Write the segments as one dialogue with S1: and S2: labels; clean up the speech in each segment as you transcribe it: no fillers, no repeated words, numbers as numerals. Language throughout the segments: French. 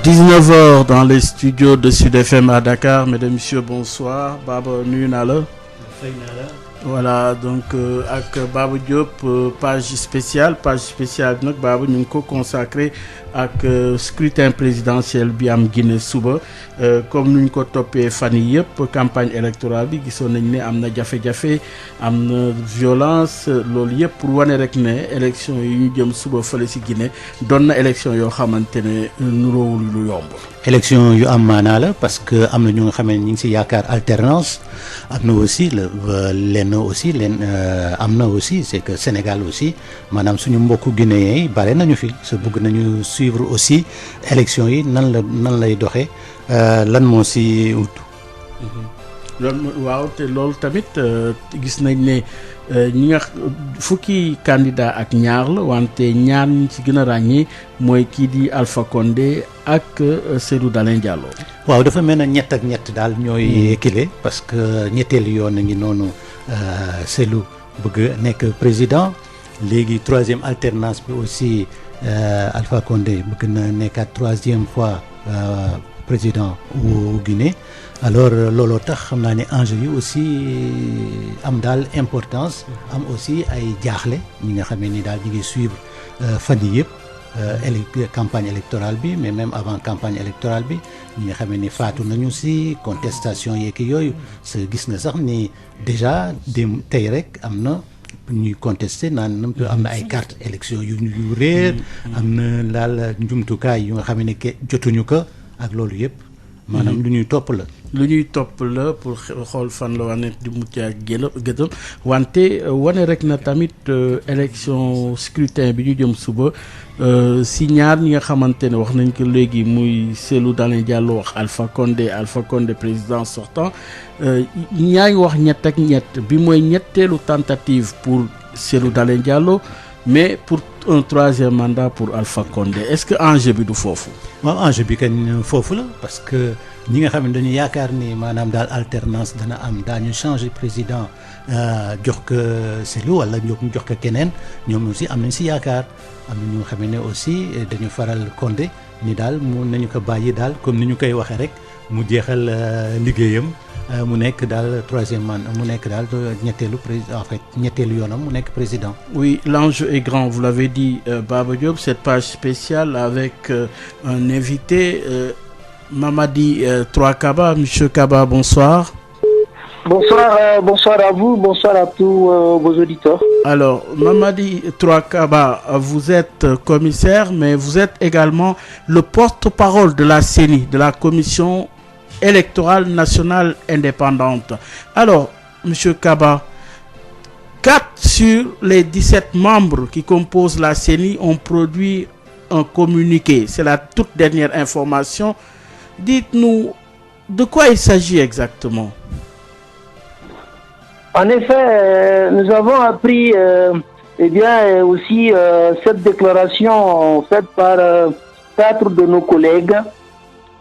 S1: 19h dans les studios de Sud FM à Dakar. Mesdames, Messieurs, bonsoir. Baba nuyu naa la. Voilà donc ak Baba Diop page spéciale bi nag Baba ñu ngi ko consacré ak scrutin présidentiel bi am Guinée suba comme nuñ ko toppee fan yi yëpp campagne électorale bi gisoon nañ ne am na jafe-jafe am na violence loolu yëpp pour wane rek ne élection yi ñu jëm suba fële ci Guinée doon na élection yoo xamante ne nuroowul lu yomb.
S2: élection yu am maanaa la parce que am na ñu nga xam ne ñu ngi ci yaakaar alternance am na aussi am na aussi c'est que Sénégal aussi maanaam suñu mbokku guinéens yi bare nañu fi sa bëgg nañu suivre aussi élection yi nan lay doxee lan moo ci wut.
S1: waaw te loolu tamit gis nañ ne ñi nga fukki candidat ak ñaar la wante ñaar ñi ci gën a ràññee mooy kii di Alpha Condé ak Cellou Dalein Diallo.
S2: waaw dafa mel ne ñett ak ñett daal ñooy équilibré parce que ñetteelu yoon a ngi noonu Cellou bëgg nekk président léegi troisième alternance bi aussi Alpha Condé bëgg na nekkaat troisième fois président wu Guinée. alors looloo tax xam naa ne enjeu yi aussi am daal importance am aussi ay jaaxle ñi nga xam ne ni daal ñu ngi suivre fan yi yëpp campagne électorale bi mais même avant campagne électorale bi ñi nga xam ne ni faatu nañu ci contestation yeeg yooyu sa gis nga sax ni déjà dem tey rek am na ñuy contester naan am na ay carte élection yu réer am na daal njumtukaay yu nga xam ne jotuñu ko ak loolu yëpp maanaam lu ñuy topp la
S1: pour xool fan la wane di mucc ak gëtëm wante wane rek na tamit élection scrutin bi ñu jëm suba si ñaar ñi nga xamante ne wax nañ ko léegi muy Cellou Dalein Diallo wax Alpha Condé président sortant ñaa ngi wax ñett ak ñett bi mooy ñetteelu tentative pour Cellou Dalein Diallo mais pour un troisième mandat pour Alpha Condé est-ce que enjeu bi du foofu.
S2: waaw enjeu bi kañ foofu la parce que ñi nga xam ne dañu yaakaar ni maanaam daal alternance dana am daañu changer président jox ko Cellou wala ñu jox ko keneen ñoom aussi am nañ ci yaakaar am na ñu nga xam ne aussi dañu faral Condé ni daal mun nañu ko bàyyi daal comme ni ñu koy waxee rek mu jeexal liggéeyam. mu nekk daal troisième mandat mu nekk daal ñetteelu président en fait ñetteelu yoonam mu nekk président.
S1: Oui, l'enjeu est grand, vous l'avez dit Baba Diop, cette page spéciale avec un invité Mamadi Troakaba. Monsieur Kaba, bonsoir.
S3: Bonsoir à vous, bonsoir à tous vos auditeurs.
S1: Alors, Mamadi Troakaba, vous êtes commissaire, mais vous êtes également le porte-parole de la CENI, de la Commission électorale nationale indépendante. Alors, Monsieur Kaba, 4 sur les 17 membres qui composent la CENI ont produit un communiqué. C'est la toute dernière information. Dites-nous, de quoi il s'agit exactement?
S3: En effet, nous avons appris aussi cette déclaration faite par 4 de nos collègues.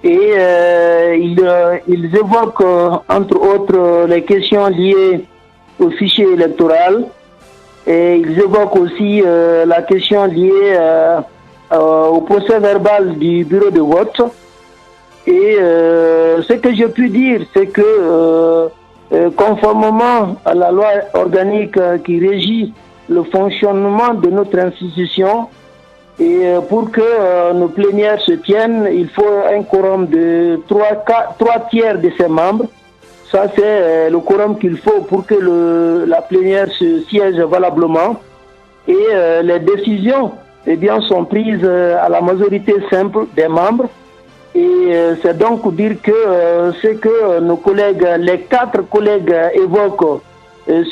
S3: Et ils évoquent entre autres les questions liées au fichier électoral et ils évoquent aussi la question liée au procès verbal du bureau de vote. Et ce que je puis dire, c'est que conformément à la loi organique qui régit le fonctionnement de notre institution, et pour que nos plénières se tiennent, il faut un quorum de 3 tiers de ses membres. Ça, c'est le quorum qu'il faut pour que la plénière se siège valablement. Et les décisions sont prises à la majorité simple des membres. Et c'est donc dire que ce que nos collègues, les 4 collègues évoquent,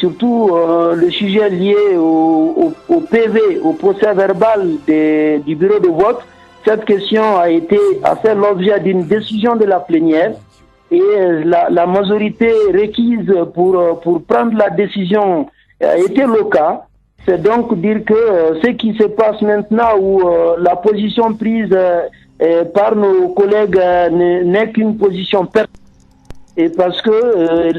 S3: surtout le sujet lié au PV, au procès verbal du bureau de vote, cette question a fait l'objet d'une décision de la plénière et la majorité requise pour prendre la décision a été le cas. C'est donc dire que ce qui se passe maintenant où la position prise par nos collègues n'est qu'une position personnelle et parce que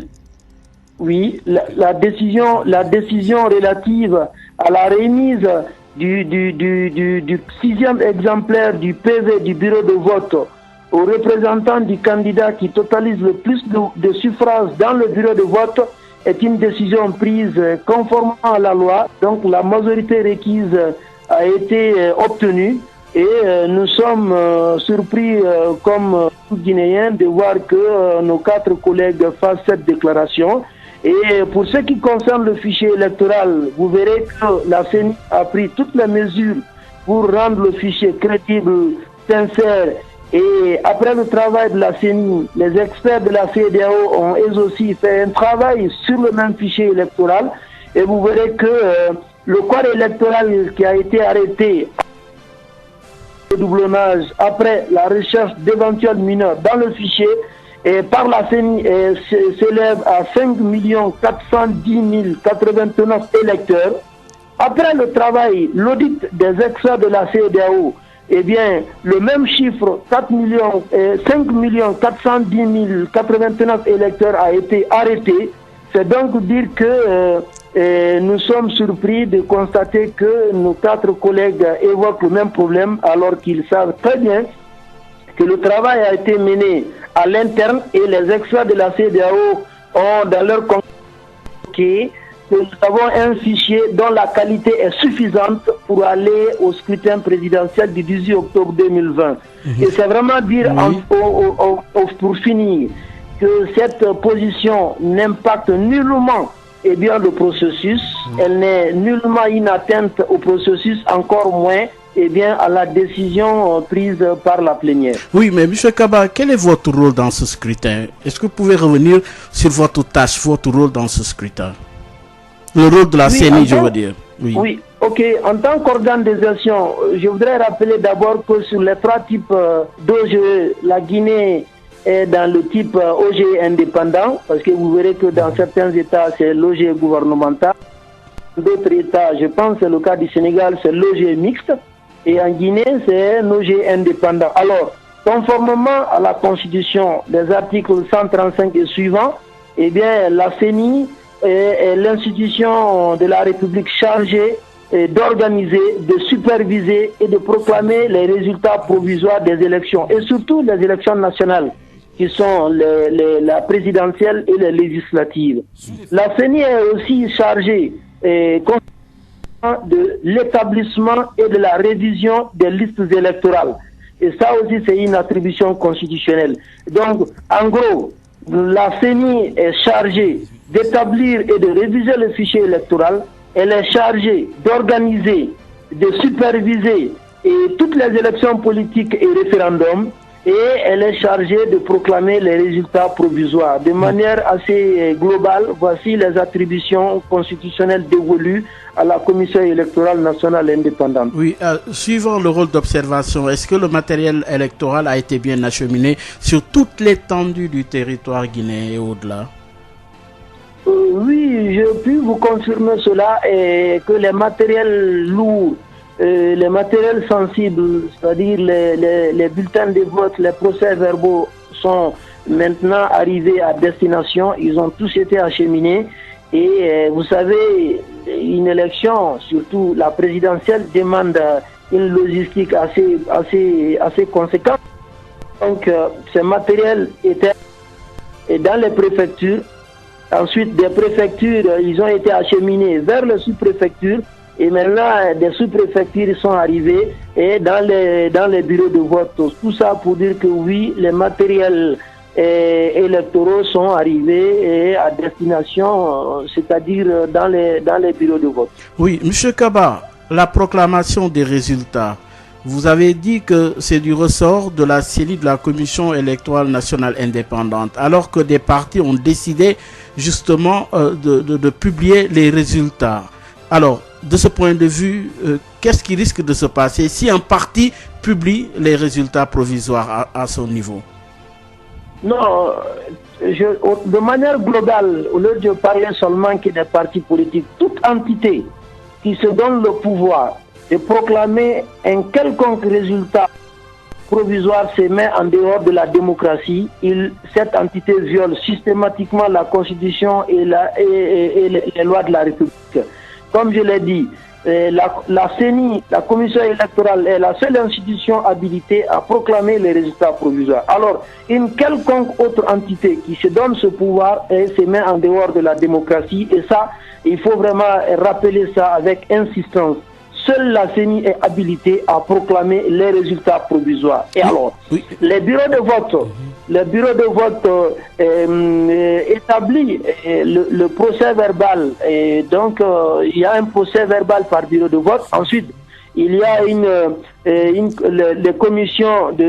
S3: oui, la décision relative à la remise du 6e exemplaire du PV du bureau de vote au représentant du candidat qui totalise le plus de suffrages dans le bureau de vote est une décision prise conformément à la loi. Donc la majorité requise a été obtenue et nous sommes surpris comme Guinéens de voir que nos 4 collègues fassent cette déclaration. Et pour ce qui concerne le fichier électoral, vous verrez que la CENI a pris toutes les mesures pour rendre le fichier crédible, sincère. Et après le travail de la CENI, les experts de la CEDEAO ont eux aussi fait un travail sur le même fichier électoral. Et vous verrez que le corps électoral qui a été arrêté le doublonnage après la recherche d'éventuels mineurs dans le fichier et par la CENI s'élève à 5 410 089 électeurs. Après le travail, l'audit des experts de la CEDEAO, eh bien, le même chiffre, 5 410 089 électeurs a été arrêté. C'est donc dire que nous sommes surpris de constater que nos 4 collègues évoquent le même problème alors qu'ils savent très bien que le travail a été mené à l'interne et les experts de la CEDEAO ont dans leur communiqué que nous avons un fichier dont la qualité est suffisante pour aller au scrutin présidentiel du 18 octobre 2020. Et c'est vraiment dire, pour finir, que cette position n'impacte nullement le processus. Elle n'est nullement une atteinte au processus, encore moins à la décision prise par la plénière.
S1: Oui, mais M. Kaba, quel est votre rôle dans ce scrutin? Est-ce que vous pouvez revenir sur votre tâche, votre rôle dans ce scrutin? Le rôle de la CENI, je veux dire.
S3: Oui, ok. En tant qu'organe de gestion, je voudrais rappeler d'abord que sur les 3 types d'OGE, la Guinée est dans le type OGE indépendant, parce que vous verrez que dans certains États, c'est l'OGE gouvernemental. D'autres États, je pense c'est le cas du Sénégal, c'est l'OGE mixte. Et en Guinée, c'est un OGE indépendant. Alors, conformément à la Constitution, des articles 135 et suivants, la CENI est l'institution de la République chargée d'organiser, de superviser et de proclamer les résultats provisoires des élections, et surtout les élections nationales, qui sont la présidentielle et les législatives. La CENI est aussi chargée de l'établissement et de la révision des listes électorales. Et ça aussi, c'est une attribution constitutionnelle. Donc, en gros, la CENI est chargée d'établir et de réviser le fichier électoral. Elle est chargée d'organiser, de superviser toutes les élections politiques et référendums. Et elle est chargée de proclamer les résultats provisoires. De manière assez globale, voici les attributions constitutionnelles dévolues à la Commission électorale nationale indépendante.
S1: Oui, suivant le rôle d'observation, est-ce que le matériel électoral a été bien acheminé sur toute l'étendue du territoire guinéen et au-delà?
S3: Oui, je puis vous confirmer cela, et que les matériels lourds, les matériels sensibles, c'est-à-dire les bulletins de vote, les procès-verbaux sont maintenant arrivés à destination. Ils ont tous été acheminés. Et vous savez, une élection, surtout la présidentielle, demande une logistique assez conséquente. Donc, ces matériels étaient dans les préfectures. Ensuite, des préfectures, ils ont été acheminés vers les sous-préfectures. Et maintenant, des sous-préfectures sont arrivées et dans les bureaux de vote. Tout ça pour dire que oui, les matériels électoraux sont arrivés à destination, c'est-à-dire dans les bureaux de vote.
S1: Oui, M. Kaba, la proclamation des résultats, vous avez dit que c'est du ressort de la CENI, de la Commission électorale nationale indépendante, alors que des partis ont décidé justement de publier les résultats. Alors, de ce point de vue, qu'est-ce qui risque de se passer si un parti publie les résultats provisoires à son niveau?
S3: Non, de manière globale, au lieu de parler seulement que des partis politiques, toute entité qui se donne le pouvoir de proclamer un quelconque résultat provisoire se met en dehors de la démocratie, cette entité viole systématiquement la Constitution et les lois de la République. Comme je l'ai dit, la CENI, la commission électorale, est la seule institution habilitée à proclamer les résultats provisoires. Alors, une quelconque autre entité qui se donne ce pouvoir se met en dehors de la démocratie, et ça, il faut vraiment rappeler ça avec insistance. Seule la CENI est habilitée à proclamer les résultats provisoires. Et alors, les bureaux de vote, établit le procès verbal. Et donc, il y a un procès verbal par bureau de vote. Ensuite, il y a les commissions de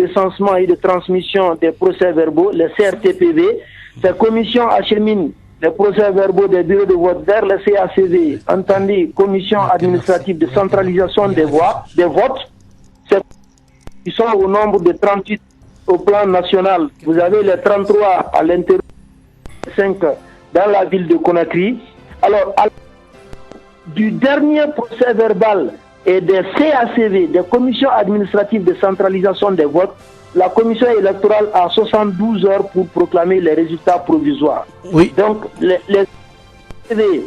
S3: recensement et de transmission des procès verbaux, les CRTPV. Ces commissions acheminent les procès verbaux des bureaux de vote vers le CACV, entendu commission administrative de centralisation des votes. Ils sont au nombre de 38 au plan national. Vous avez les 33 à l'intérieur, 5 dans la ville de Conakry. Alors, du dernier procès verbal et des CACV, des commissions administratives de centralisation des votes, la commission électorale a 72 heures pour proclamer les résultats provisoires. Oui. Donc, les CACV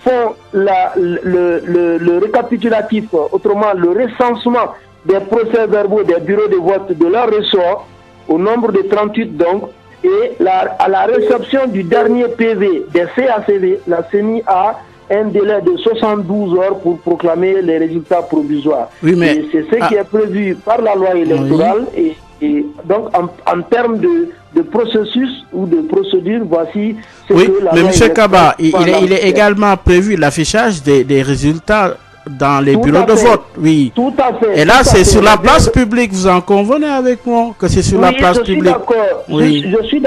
S3: font le récapitulatif, autrement le recensement des procès verbaux des bureaux de vote de leur ressort, au nombre de 38 donc, et à la réception du dernier PV des CACV, la CENI a un délai de 72 heures pour proclamer les résultats provisoires. Oui, mais c'est ce qui est prévu par la loi électorale. Oui. Et donc, en termes de processus ou de procédure, voici ce que la loi.
S1: Mais M. Kaba, il est également prévu l'affichage des résultats dans les bureaux de vote. Oui. Tout à fait. Et là, c'est sur la place publique. Vous en convenez avec moi que c'est sur la place publique?
S3: Oui, je suis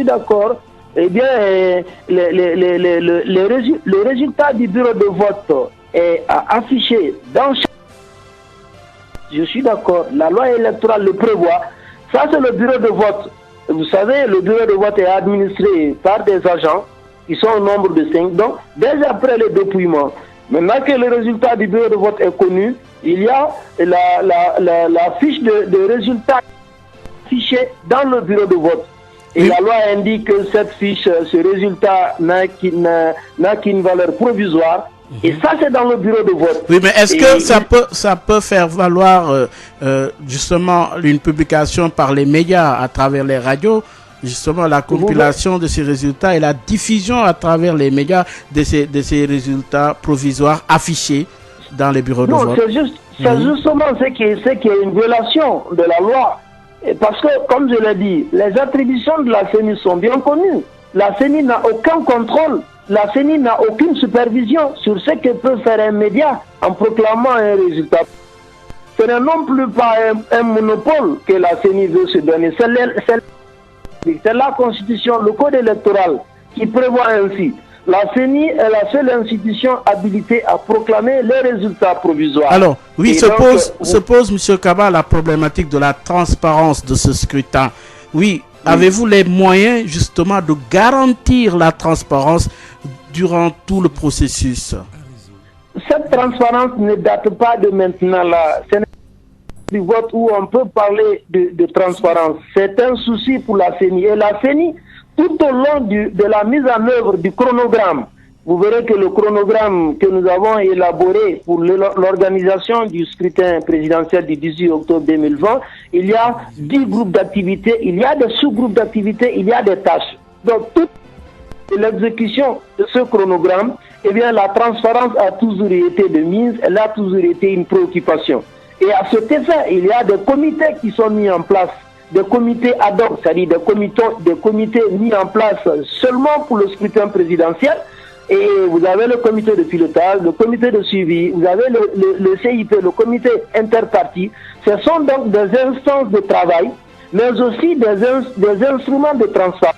S3: d'accord. Eh bien, le résultat du bureau de vote est affiché dans chaque... Je suis d'accord. La loi électorale le prévoit. Ça, c'est le bureau de vote. Vous savez, le bureau de vote est administré par des agents qui sont au nombre de 5. Donc, dès après le dépouillement, maintenant que le résultat du bureau de vote est connu, il y a la fiche de résultats affichée dans le bureau de vote. Et la loi indique que cette fiche, ce résultat n'a qu'une valeur provisoire. Et ça, c'est dans le bureau de vote.
S1: Oui, mais est-ce que ça peut faire valoir justement une publication par les médias à travers les radios, justement la compilation de ces résultats et la diffusion à travers les médias de ces résultats provisoires affichés dans les bureaux de vote?
S3: Non, c'est justement ce qui est une violation de la loi. Parce que, comme je l'ai dit, les attributions de la CENI sont bien connues. La CENI n'a aucun contrôle. La CENI n'a aucune supervision sur ce que peut faire un média en proclamant un résultat. Ce n'est non plus pas un monopole que la CENI veut se donner. C'est la Constitution, le Code électoral qui prévoit ainsi. La CENI est la seule institution habilitée à proclamer les résultats provisoires.
S1: Alors, oui, se pose, M. Kaba, la problématique de la transparence de ce scrutin. Oui, avez-vous les moyens justement de garantir la transparence durant tout le processus?
S3: Cette transparence ne date pas de maintenant là. Ce n'est pas du vote où on peut parler de transparence. C'est un souci pour la CENI. Et la CENI, tout au long de la mise en œuvre du chronogramme, vous verrez que le chronogramme que nous avons élaboré pour l'organisation du scrutin présidentiel du 18 octobre 2020, il y a 10 groupes d'activités, il y a des sous-groupes d'activités, il y a des tâches. Donc, toute l'exécution de ce chronogramme, eh bien, la transparence a toujours été de mise, elle a toujours été une préoccupation. Et à cet effet, il y a des comités qui sont mis en place, des comités ad hoc, c'est-à-dire des comités mis en place seulement pour le scrutin présidentiel. Et vous avez le comité de pilotage, le comité de suivi, vous avez le CIP, le comité interparti. Ce sont donc des instances de travail, mais aussi des instruments de transparence.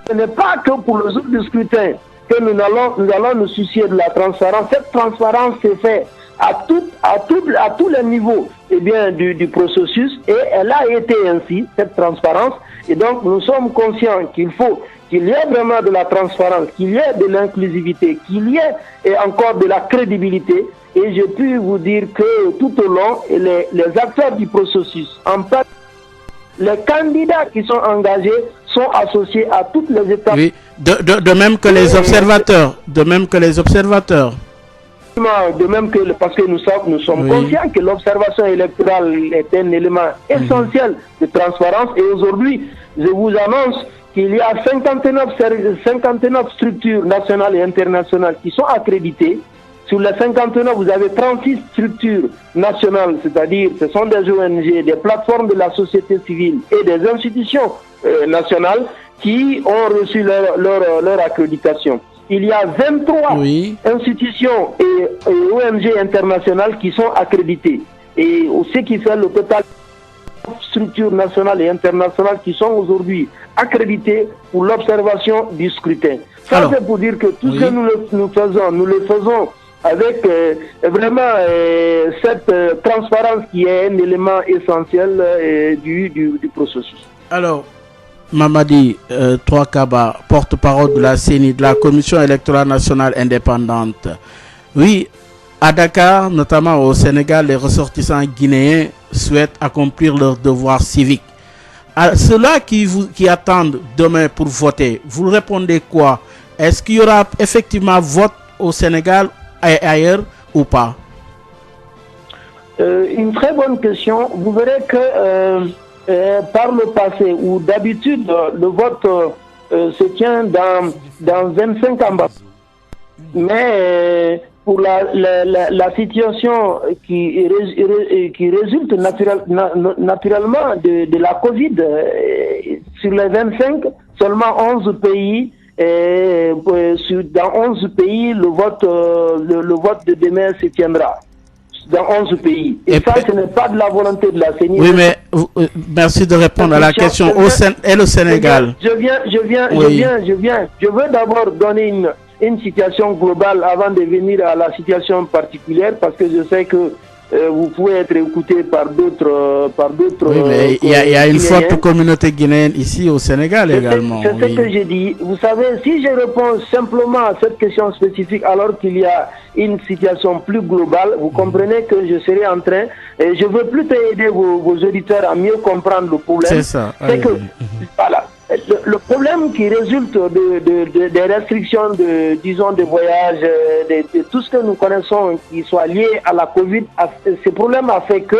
S3: Ce n'est pas que pour le jour du scrutin que nous allons nous soucier de la transparence. Cette transparence s'est faite à tous les niveaux du processus, et elle a été ainsi, cette transparence. Et donc nous sommes conscients qu'il faut qu'il y ait vraiment de la transparence, qu'il y ait de l'inclusivité, qu'il y ait encore de la crédibilité. Et je puis vous dire que tout au long, les acteurs du processus, en fait, les candidats qui sont engagés sont associés à toutes les étapes.
S1: Oui, de même que les observateurs. De même que les observateurs.
S3: De même que, parce que nous sommes conscients que l'observation électorale est un élément essentiel de transparence. Et aujourd'hui, je vous annonce qu'il y a 59 structures nationales et internationales qui sont accréditées. Sur les 59, vous avez 36 structures nationales, c'est-à-dire ce sont des ONG, des plateformes de la société civile et des institutions nationales qui ont reçu leur accréditation. Il y a 23 institutions et ONG internationales qui sont accréditées. Et ce qui fait le total de structures nationales et internationales qui sont aujourd'hui accréditées pour l'observation du scrutin. Ça, c'est pour dire que tout ce que nous le faisons avec vraiment cette transparence qui est un élément essentiel du processus.
S1: Alors, Mamadi Troakaba, porte-parole de la CENI, de la Commission électorale nationale indépendante. Oui, à Dakar, notamment au Sénégal, les ressortissants guinéens souhaitent accomplir leur devoir civique. À ceux-là qui attendent demain pour voter, vous répondez quoi? Est-ce qu'il y aura effectivement vote au Sénégal et ailleurs ou pas?
S3: Une très bonne question. Vous verrez que par le passé, où d'habitude le vote se tient dans 25 ambassades. Mais pour la situation qui résulte naturellement de la Covid, sur les 25, seulement 11 pays, dans 11 pays, le vote de demain se tiendra. Dans 11 pays. Et ça, ce n'est pas de la volonté de la CENI.
S1: Oui, mais merci de répondre à la question. Et le Sénégal?
S3: Je veux d'abord donner une situation globale avant de venir à la situation particulière, parce que je sais que vous pouvez être écouté par d'autres.
S1: Oui, mais il y a une forte communauté guinéenne ici au Sénégal également.
S3: C'est ce que j'ai dit. Vous savez, si je réponds simplement à cette question spécifique alors qu'il y a une situation plus globale, vous comprenez que je serai en train, et je veux plutôt aider vos auditeurs à mieux comprendre le problème.
S1: C'est ça.
S3: C'est que, voilà, le problème qui résulte des restrictions de voyage, de tout ce que nous connaissons qui soit lié à la Covid, ce problème a fait que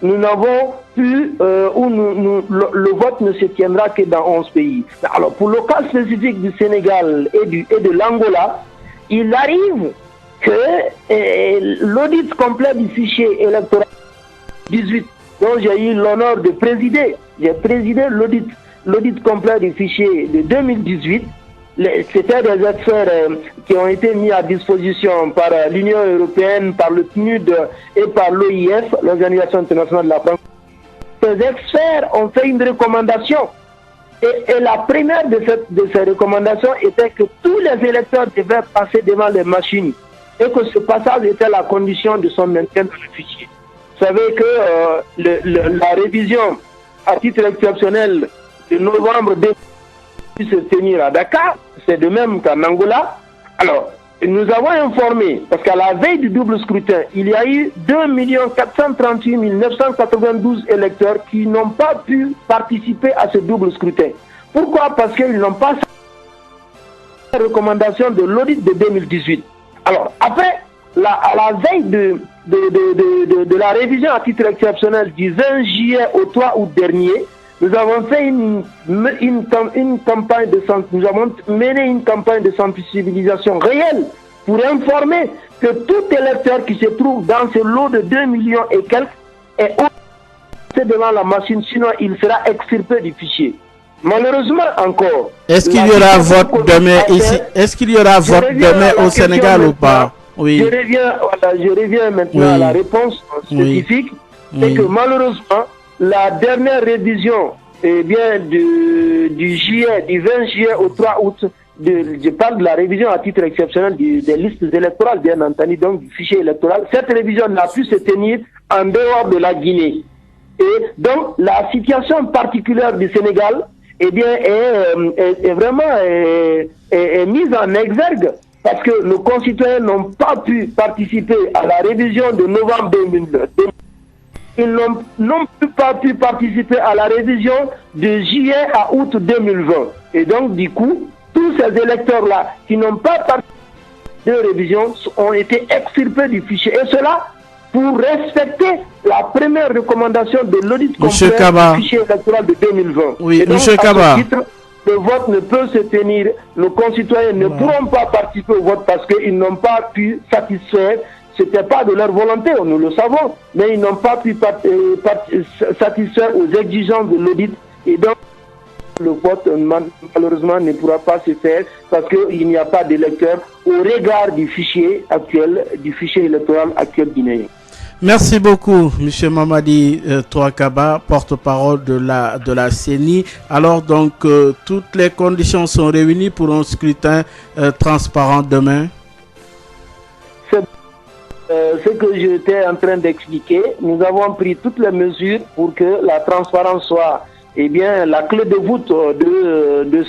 S3: nous n'avons plus, le vote ne se tiendra que dans 11 pays. Alors, pour le cas spécifique du Sénégal et de l'Angola, il arrive que l'audit complet du fichier électoral 18, dont j'ai eu l'honneur de présider, j'ai présidé l'audit complet du fichier de 2018, c'était des experts qui ont été mis à disposition par l'Union européenne, par le PNUD et par l'OIF, l'Organisation internationale de la France. Ces experts ont fait une recommandation. Et la première de ces recommandations était que tous les électeurs devaient passer devant les machines et que ce passage était la condition de son maintien dans le fichier. Vous savez que la révision à titre exceptionnel de novembre 2020 puisse se tenir à Dakar, c'est de même qu'en Angola. Alors, nous avons informé, parce qu'à la veille du double scrutin, il y a eu 2 438 992 électeurs qui n'ont pas pu participer à ce double scrutin. Pourquoi? Parce qu'ils n'ont pas la recommandation de l'audit de 2018. Alors, après, à la veille de la révision à titre exceptionnel du 20 juillet au 3 août dernier, nous avons fait une campagne nous avons mené une campagne de sensibilisation réelle pour informer que tout électeur qui se trouve dans ce lot de 2 millions et quelques est devant la machine, sinon il sera extirpé du fichier. Malheureusement encore.
S1: Est-ce qu'il y aura vote demain ici? Est-ce qu'il y aura vote demain au Sénégal ou pas? Oui.
S3: Je reviens maintenant à la réponse spécifique. C'est que malheureusement, la dernière révision du juillet, du 20 juillet au 3 août, je parle de la révision à titre exceptionnel des listes électorales, bien entendu, donc du fichier électoral. Cette révision n'a pu se tenir en dehors de la Guinée. Et donc, la situation particulière du Sénégal est vraiment mise en exergue parce que nos concitoyens n'ont pas pu participer à la révision de novembre 2020. Ils n'ont pas pu participer à la révision de juillet à août 2020. Et donc, du coup, tous ces électeurs-là qui n'ont pas participé de révision ont été extirpés du fichier. Et cela pour respecter la première recommandation de l'audit complet du fichier électoral de 2020.
S1: Oui,
S3: et donc,
S1: M. Kaba.
S3: Le vote ne peut se tenir, nos concitoyens ne pourront pas participer au vote parce qu'ils n'ont pas pu satisfaire, c'était pas de leur volonté, nous le savons, mais ils n'ont pas pu satisfaire aux exigences de l'audit et donc le vote malheureusement ne pourra pas se faire parce qu'il n'y a pas d'électeurs au regard du fichier actuel, du fichier électoral actuel guinéen.
S1: Merci beaucoup, M. Mamadi Touakaba, porte-parole de la CENI. Alors donc, toutes les conditions sont réunies pour un scrutin transparent demain.
S3: Ce que j'étais en train d'expliquer, nous avons pris toutes les mesures pour que la transparence soit la clé de voûte de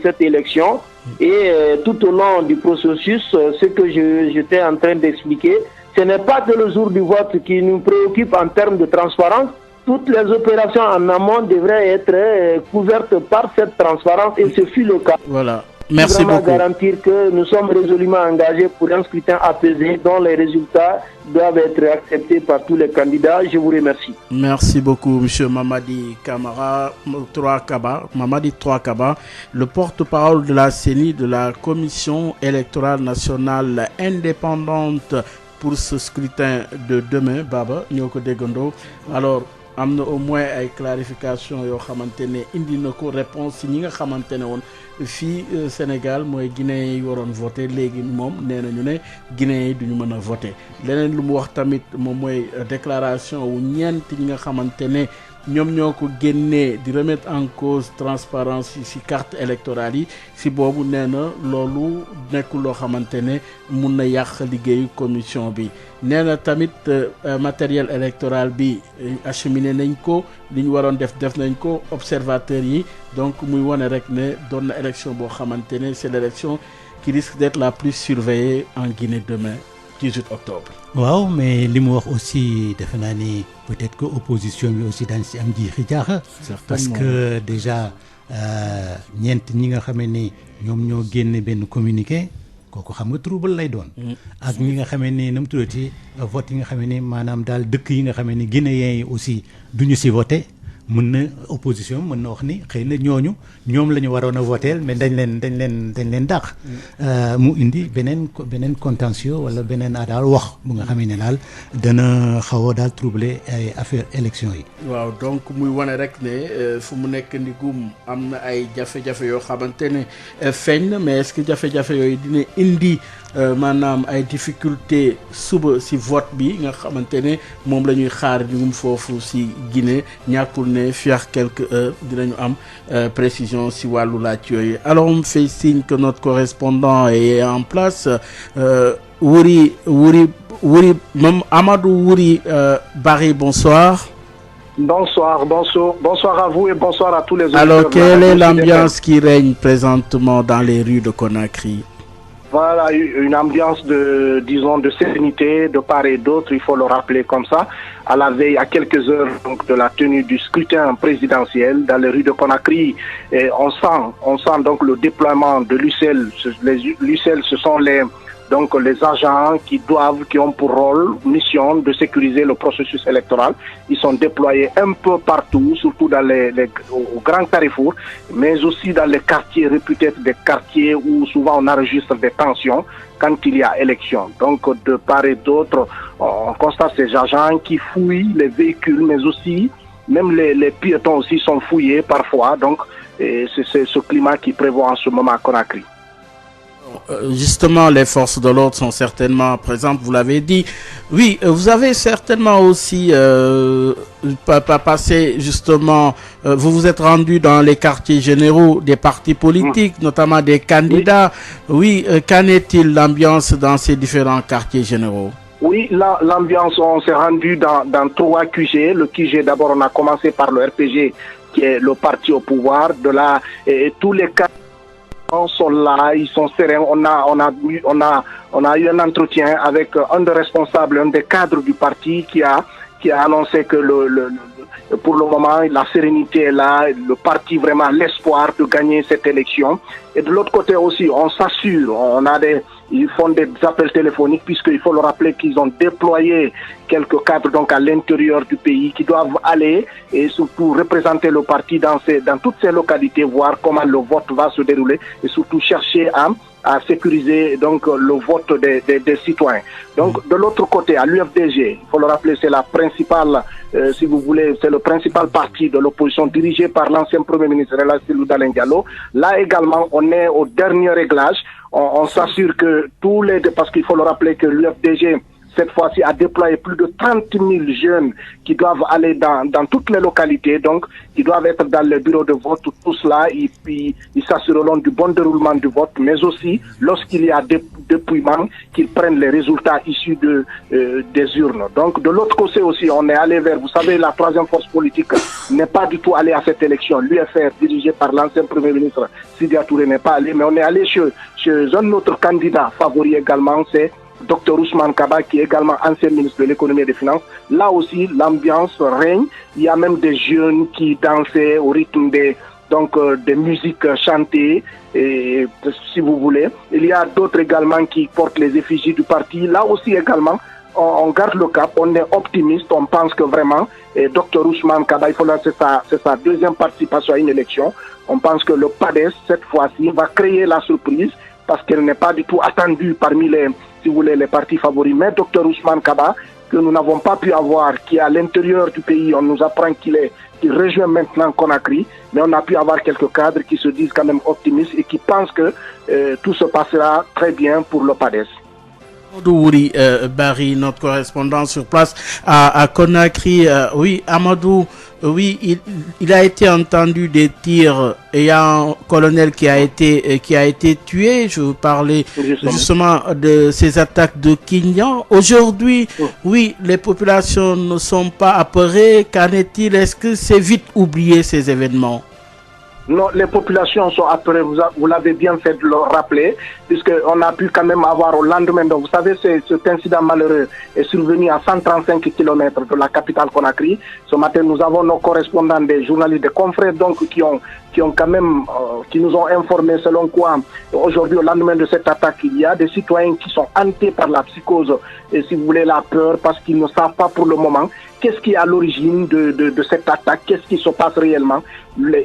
S3: cette élection. Et tout au long du processus, ce que j'étais en train d'expliquer, ce n'est pas que le jour du vote qui nous préoccupe en termes de transparence. Toutes les opérations en amont devraient être couvertes par cette transparence et ce fut le cas.
S1: Voilà. Merci beaucoup.
S3: Garantir que nous sommes résolument engagés pour un scrutin apaisé dont les résultats doivent être acceptés par tous les candidats. Je vous remercie.
S1: Merci beaucoup, M. Mamadi Touakaba, le porte-parole de la CENI, de la Commission électorale nationale indépendante pour ce scrutin de demain. Baba, Nyoko Degondo. Alors, amna au moins ay clarification yo xamantene indi nako réponse ñi nga xamantene won fi Sénégal moy Guinée yi waron voter légui mom néna ñu né Guinée yi duñu mëna voter leneen lu mu wax tamit mom moy déclaration wu ñent ñi nga xamantene ñom ñoko génné di remettre en cause transparence ci carte électorale yi ci bobu néna lolu nekkul lo xamantene mun na yàq liggéeyu commission bi néna tamit matériel électoral bi acheminé nañ ko li ñu waroon def nañ ko observateurs yi donc muy wone rek ne doon na élection boo xamantene c'est l'élection qui risque d'être la plus surveillée en Guinée demain 18 octobre.
S2: waaw mais li mu wax aussi defe naa ni peut-être que opposition bi aussi daañu si am jiixi jaaxa parce que déjà ñeent ñi nga xam ne ñoom ñoo génne benn communiqué kooku xam nga trouble lay doon. ak ñi nga xam ne nu mu tuddati vote yi nga xam ne maanaam daal dëkk yi nga xam ne guinéens yi aussi duñu si voté mën na opposition mën na wax ni xëy na ñoom la ñu waroon a voter mais dañ leen dàq. mu indi beneen contentieux wala beneen daal wax bu nga xam ne daal dana xaw a daal troubler ay affaire élection yi.
S1: waaw donc muy wane rek ne fu mu nekk ndigum am na ay jafe-jafe yoo xamante ne feeñ na mais est-ce que jafe-jafe yooyu dina indi maanaam ay difficulté suba si vote bi nga xamante ne moom la ñuy xaar ndigum foofu si Guinée ñàkkul ne fii ak quelques heures dinañu am précision si wàllu laaj yooyu. Alors on me fait signe que notre correspondant est en place. Wuri Amadou Wuri Barry, bonsoir.
S4: Bonsoir à vous et bonsoir à tous les autres.
S1: Alors, quelle est l'ambiance qui règne présentement dans les rues de Conakry?
S4: Voilà, une ambiance de sérénité de part et d'autre, il faut le rappeler comme ça, à la veille, à quelques heures donc, de la tenue du scrutin présidentiel dans les rues de Conakry. Et on sent donc le déploiement de l'UCL. L'UCL, ce sont les agents qui ont pour rôle, mission de sécuriser le processus électoral. Ils sont déployés un peu partout, surtout dans aux grands carrefours, mais aussi dans les quartiers réputés être des quartiers où souvent on enregistre des tensions quand il y a élection. Donc de part et d'autre, on constate ces agents qui fouillent les véhicules, mais aussi même les piétons aussi sont fouillés parfois. Donc c'est ce climat qui prévaut en ce moment à Conakry.
S1: Justement, les forces de l'ordre sont certainement présentes, vous l'avez dit. Oui, vous avez certainement aussi passé justement, vous vous êtes rendu dans les quartiers généraux des partis politiques, notamment des candidats. Oui, qu'en est-il l'ambiance dans ces différents quartiers généraux?
S4: Oui, l'ambiance, on s'est rendu dans 3 QG. Le QG, d'abord, on a commencé par le RPG, qui est le parti au pouvoir. De là, et tous les cas sont là, ils sont sereins. On a eu un entretien avec un des responsables, un des cadres du parti qui a annoncé que Pour le moment, la sérénité est là, le parti vraiment l'espoir de gagner cette élection. Et de l'autre côté aussi, on s'assure, ils font des appels téléphoniques puisqu'il faut le rappeler qu'ils ont déployé quelques cadres donc à l'intérieur du pays qui doivent aller et surtout représenter le parti dans toutes ces localités, voir comment le vote va se dérouler et surtout chercher à sécuriser donc le vote des citoyens. Donc de l'autre côté, à l'UFDG, il faut le rappeler, c'est la principale, si vous voulez, c'est le principal parti de l'opposition dirigé par l'ancien Premier ministre Cellou Dalein Diallo. Là également, on est au dernier réglage. On s'assure que parce qu'il faut le rappeler que l'UFDG cette fois-ci a déployé plus de 30 000 jeunes qui doivent aller dans toutes les localités, donc qui doivent être dans les bureaux de vote. Tout cela, ils s'assureront du bon déroulement du vote, mais aussi lorsqu'il y a dépouillement, qu'ils prennent les résultats issus des urnes. Donc de l'autre côté aussi, on est allé vers, vous savez, la troisième force politique n'est pas du tout allée à cette élection. L'UFR, dirigé par l'ancien Premier ministre Sidya Touré, n'est pas allé, mais on est allé chez un autre candidat favori également, c'est Dr Ousmane Kaba, qui est également ancien ministre de l'économie et des finances. Là aussi, l'ambiance règne. Il y a même des jeunes qui dansaient au rythme des musiques chantées, et, si vous voulez. Il y a d'autres également qui portent les effigies du parti. Là aussi également, on garde le cap, on est optimiste, on pense que vraiment, Dr Ousmane Kaba, c'est sa deuxième participation à une élection. On pense que le PADES, cette fois-ci, va créer la surprise parce qu'elle n'est pas du tout attendue parmi les partis favoris. Mais Dr Ousmane Kaba, que nous n'avons pas pu avoir, qui est à l'intérieur du pays, on nous apprend qu'il rejoint maintenant Conakry, mais on a pu avoir quelques cadres qui se disent quand même optimistes et qui pensent que tout se passera très bien pour le PADES.
S1: Amadou Wouri Barry, notre correspondant sur place à Conakry. Oui, Amadou, oui, il a été entendu des tirs. Il y a un colonel qui a été tué. Je vous parlais justement de ces attaques de Kinyan. Aujourd'hui, oui, les populations ne sont pas apeurées. Qu'en est-il? Est-ce que c'est vite oublié ces événements?
S4: Non, les populations sont apeurées, vous l'avez bien fait de le rappeler, puisqu'on a pu quand même avoir au lendemain. Donc, vous savez, cet incident malheureux est survenu à 135 km de la capitale Conakry. Ce matin, nous avons nos correspondants, des journalistes, des confrères, donc, qui nous ont informés selon quoi, aujourd'hui, au lendemain de cette attaque, il y a des citoyens qui sont hantés par la psychose et, si vous voulez, la peur, parce qu'ils ne savent pas pour le moment qu'est-ce qui est à l'origine de cette attaque, qu'est-ce qui se passe réellement.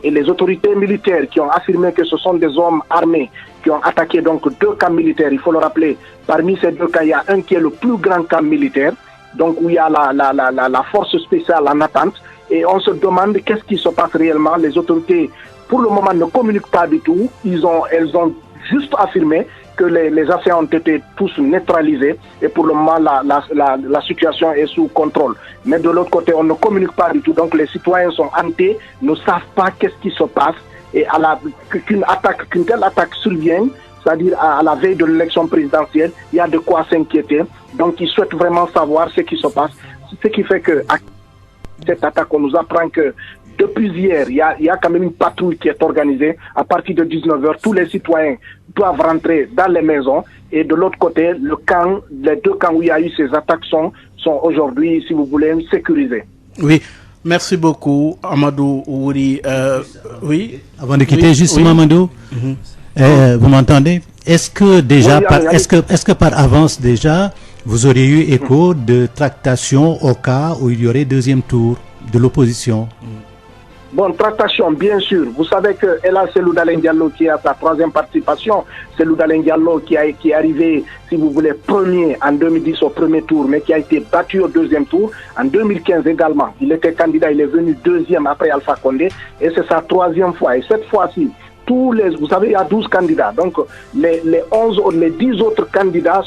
S4: Et les autorités militaires qui ont affirmé que ce sont des hommes armés qui ont attaqué donc 2 camps militaires. Il faut le rappeler, parmi ces 2 camps, il y a un qui est le plus grand camp militaire, donc où il y a la force spéciale en attente. Et on se demande qu'est-ce qui se passe réellement. Les autorités, pour le moment, ne communiquent pas du tout. Elles ont juste affirmé que les assaillants ont été tous neutralisés et pour le moment la situation est sous contrôle. Mais de l'autre côté, on ne communique pas du tout, donc les citoyens sont hantés, ne savent pas qu'est-ce qui se passe et qu'une telle attaque survienne, c'est-à-dire à la veille de l'élection présidentielle, il y a de quoi s'inquiéter. Donc ils souhaitent vraiment savoir ce qui se passe, ce qui fait que à cette attaque, on nous apprend que depuis hier, il y a quand même une patrouille qui est organisée. À partir de 19h, tous les citoyens doivent rentrer dans les maisons. Et de l'autre côté, les 2 camps où il y a eu ces attaques sont aujourd'hui, si vous voulez, sécurisés.
S1: Oui, merci beaucoup, Amadou Wouri. Oui.
S2: Avant de quitter, justement, Amadou, vous m'entendez? Est-ce que déjà, est-ce que par avance déjà, vous auriez eu écho de tractation au cas où il y aurait deuxième tour de l'opposition?
S4: Bon, tractation, bien sûr. Vous savez que là, c'est Cellou Dalein Diallo qui a sa 3e participation. C'est Cellou Dalein Diallo qui est arrivé, si vous voulez, premier en 2010 au premier tour, mais qui a été battu au 2e tour. En 2015 également, il était candidat, il est venu 2e après Alpha Condé, et c'est sa 3e fois. Et cette fois-ci, vous savez, il y a 12 candidats. Donc, les 10 autres candidats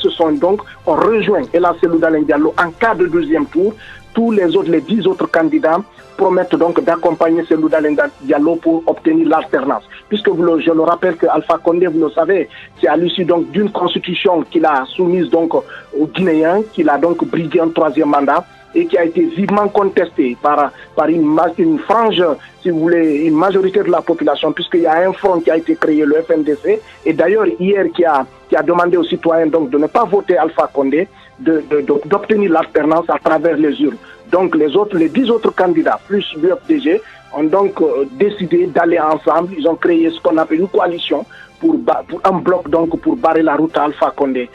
S4: ont rejoint Cellou Dalein Diallo en cas de 2e tour. Tous les 10 autres candidats promettent donc d'accompagner Cellou Dalein Diallo pour obtenir l'alternance. Puisque je le rappelle que Alpha Condé, vous le savez, c'est à l'issue donc d'une constitution qu'il a soumise donc aux Guinéens, qu'il a donc brigué un 3e mandat. et qui a été vivement contesté par une frange, si vous voulez, une majorité de la population, puisqu'il y a un front qui a été créé, le FNDC, et d'ailleurs hier qui a demandé aux citoyens donc de ne pas voter Alpha Condé, d'obtenir l'alternance à travers les urnes. Donc les 10 autres candidats, plus l'UFDG, ont donc décidé d'aller ensemble. Ils ont créé ce qu'on appelle une coalition pour un bloc donc pour barrer la route à Alpha Condé.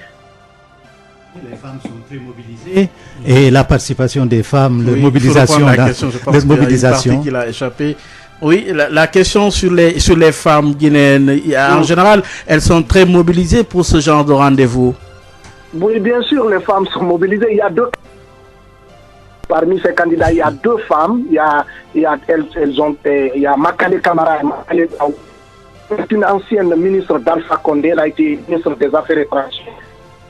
S2: Les femmes sont très mobilisées et la participation des femmes,
S1: oui,
S2: mobilisation,
S1: la question, je pense
S2: mobilisation.
S1: Qu'il a échappé. Oui, la question sur les femmes guinéennes, en général, elles sont très mobilisées pour ce genre de rendez-vous. Oui,
S4: bien sûr, les femmes sont mobilisées. Il y a parmi ces candidats, il y a 2 femmes. Il y a Makale Camara et c'est une ancienne ministre d'Alpha Condé, elle a été ministre des Affaires étrangères.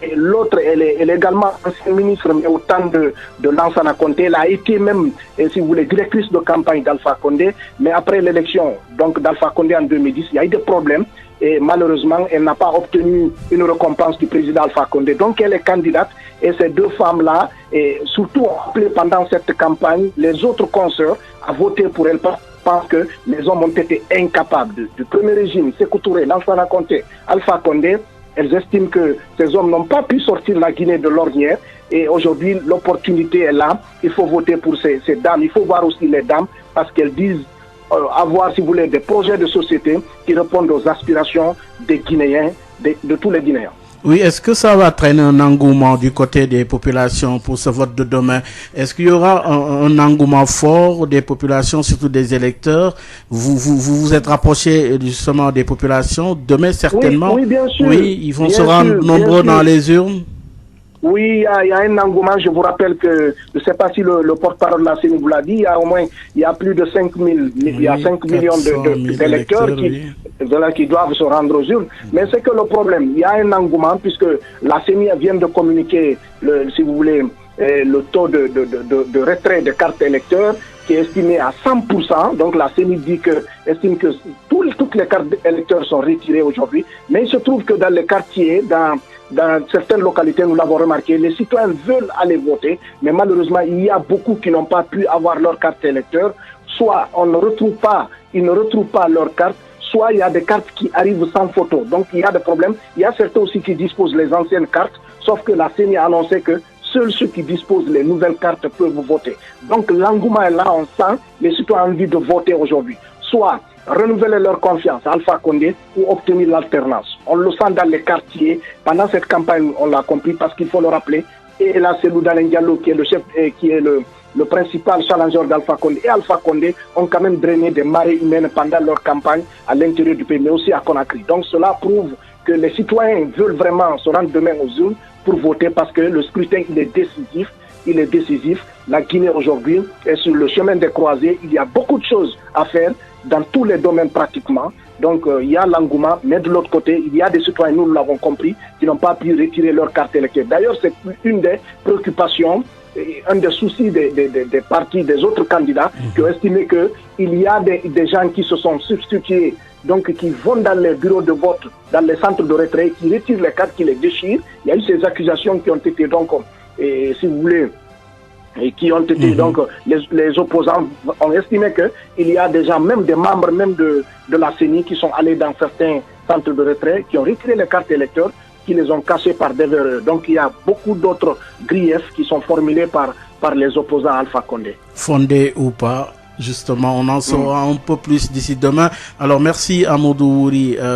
S4: Et l'autre, elle est également ancienne ministre, mais au temps de Lansana Conté, elle a été même, si vous voulez, directrice de campagne d'Alpha Condé. Mais après l'élection d'Alpha Condé en 2010, il y a eu des problèmes. Et malheureusement, elle n'a pas obtenu une récompense du président Alpha Condé. Donc elle est candidate. Et ces 2 femmes-là, et surtout ont appelé pendant cette campagne les autres consoeurs à voter pour elle parce que les hommes ont été incapables du premier régime, Sékou Touré, Lansana Conté, Alpha Condé. Elles estiment que ces hommes n'ont pas pu sortir la Guinée de l'ornière et aujourd'hui l'opportunité est là. Il faut voter pour ces dames. Il faut voir aussi les dames parce qu'elles disent avoir, si vous voulez, des projets de société qui répondent aux aspirations des Guinéens, de tous les Guinéens.
S1: Oui, est-ce que ça va traîner un engouement du côté des populations pour ce vote de demain? Est-ce qu'il y aura un engouement fort des populations, surtout des électeurs? Vous êtes rapproché justement des populations. Demain, certainement.
S4: Oui, bien sûr.
S1: Oui, ils vont se rendre nombreux dans les urnes.
S4: Oui, il y a un engouement. Je vous rappelle que, je ne sais pas si le porte-parole de la CENI vous l'a dit, il y a plus de 5 millions d'électeurs qui doivent se rendre aux urnes. Mais c'est que le problème, il y a un engouement puisque la CENI vient de communiquer, si vous voulez, le taux de retrait des cartes électeurs qui est estimé à 100%. Donc la CENI estime que toutes les cartes électeurs sont retirées aujourd'hui. Mais il se trouve que dans les quartiers, dans certaines localités, nous l'avons remarqué, les citoyens veulent aller voter, mais malheureusement, il y a beaucoup qui n'ont pas pu avoir leur carte électeur. Soit ils ne retrouvent pas leur carte, soit il y a des cartes qui arrivent sans photo. Donc il y a des problèmes. Il y a certains aussi qui disposent les anciennes cartes, sauf que la CENI a annoncé que seuls ceux qui disposent les nouvelles cartes peuvent voter. Donc l'engouement est là, on sent les citoyens ont envie de voter aujourd'hui. Soit renouveler leur confiance à Alpha Condé ou obtenir l'alternance. On le sent dans les quartiers. Pendant cette campagne, on l'a compris parce qu'il faut le rappeler. Et là, c'est Loudalen Diallo qui est le chef, qui est le principal challenger d'Alpha Condé. Et Alpha Condé ont quand même drainé des marées humaines pendant leur campagne à l'intérieur du pays, mais aussi à Conakry. Donc cela prouve que les citoyens veulent vraiment se rendre demain aux urnes pour voter parce que le scrutin, il est décisif. La Guinée aujourd'hui est sur le chemin des croisés. Il y a beaucoup de choses à faire dans tous les domaines pratiquement. Donc il y a l'engouement, mais de l'autre côté, il y a des citoyens, nous l'avons compris, qui n'ont pas pu retirer leur carte électorale. D'ailleurs, c'est une des préoccupations, un des soucis des partis, des autres candidats, qui ont estimé qu'il y a des gens qui se sont substitués, donc qui vont dans les bureaux de vote, dans les centres de retrait, qui retirent les cartes, qui les déchirent. Il y a eu ces accusations qui ont été donc, si vous voulez, et qui ont été donc les opposants ont estimé qu'il y a déjà même des membres même de la CENI qui sont allés dans certains centres de retrait, qui ont retiré les cartes électeurs, qui les ont cachées par des erreurs. Donc il y a beaucoup d'autres griefs qui sont formulés par les opposants à Alpha Condé.
S1: Fondés ou pas, justement, on en saura un peu plus d'ici demain. Alors merci à Amadou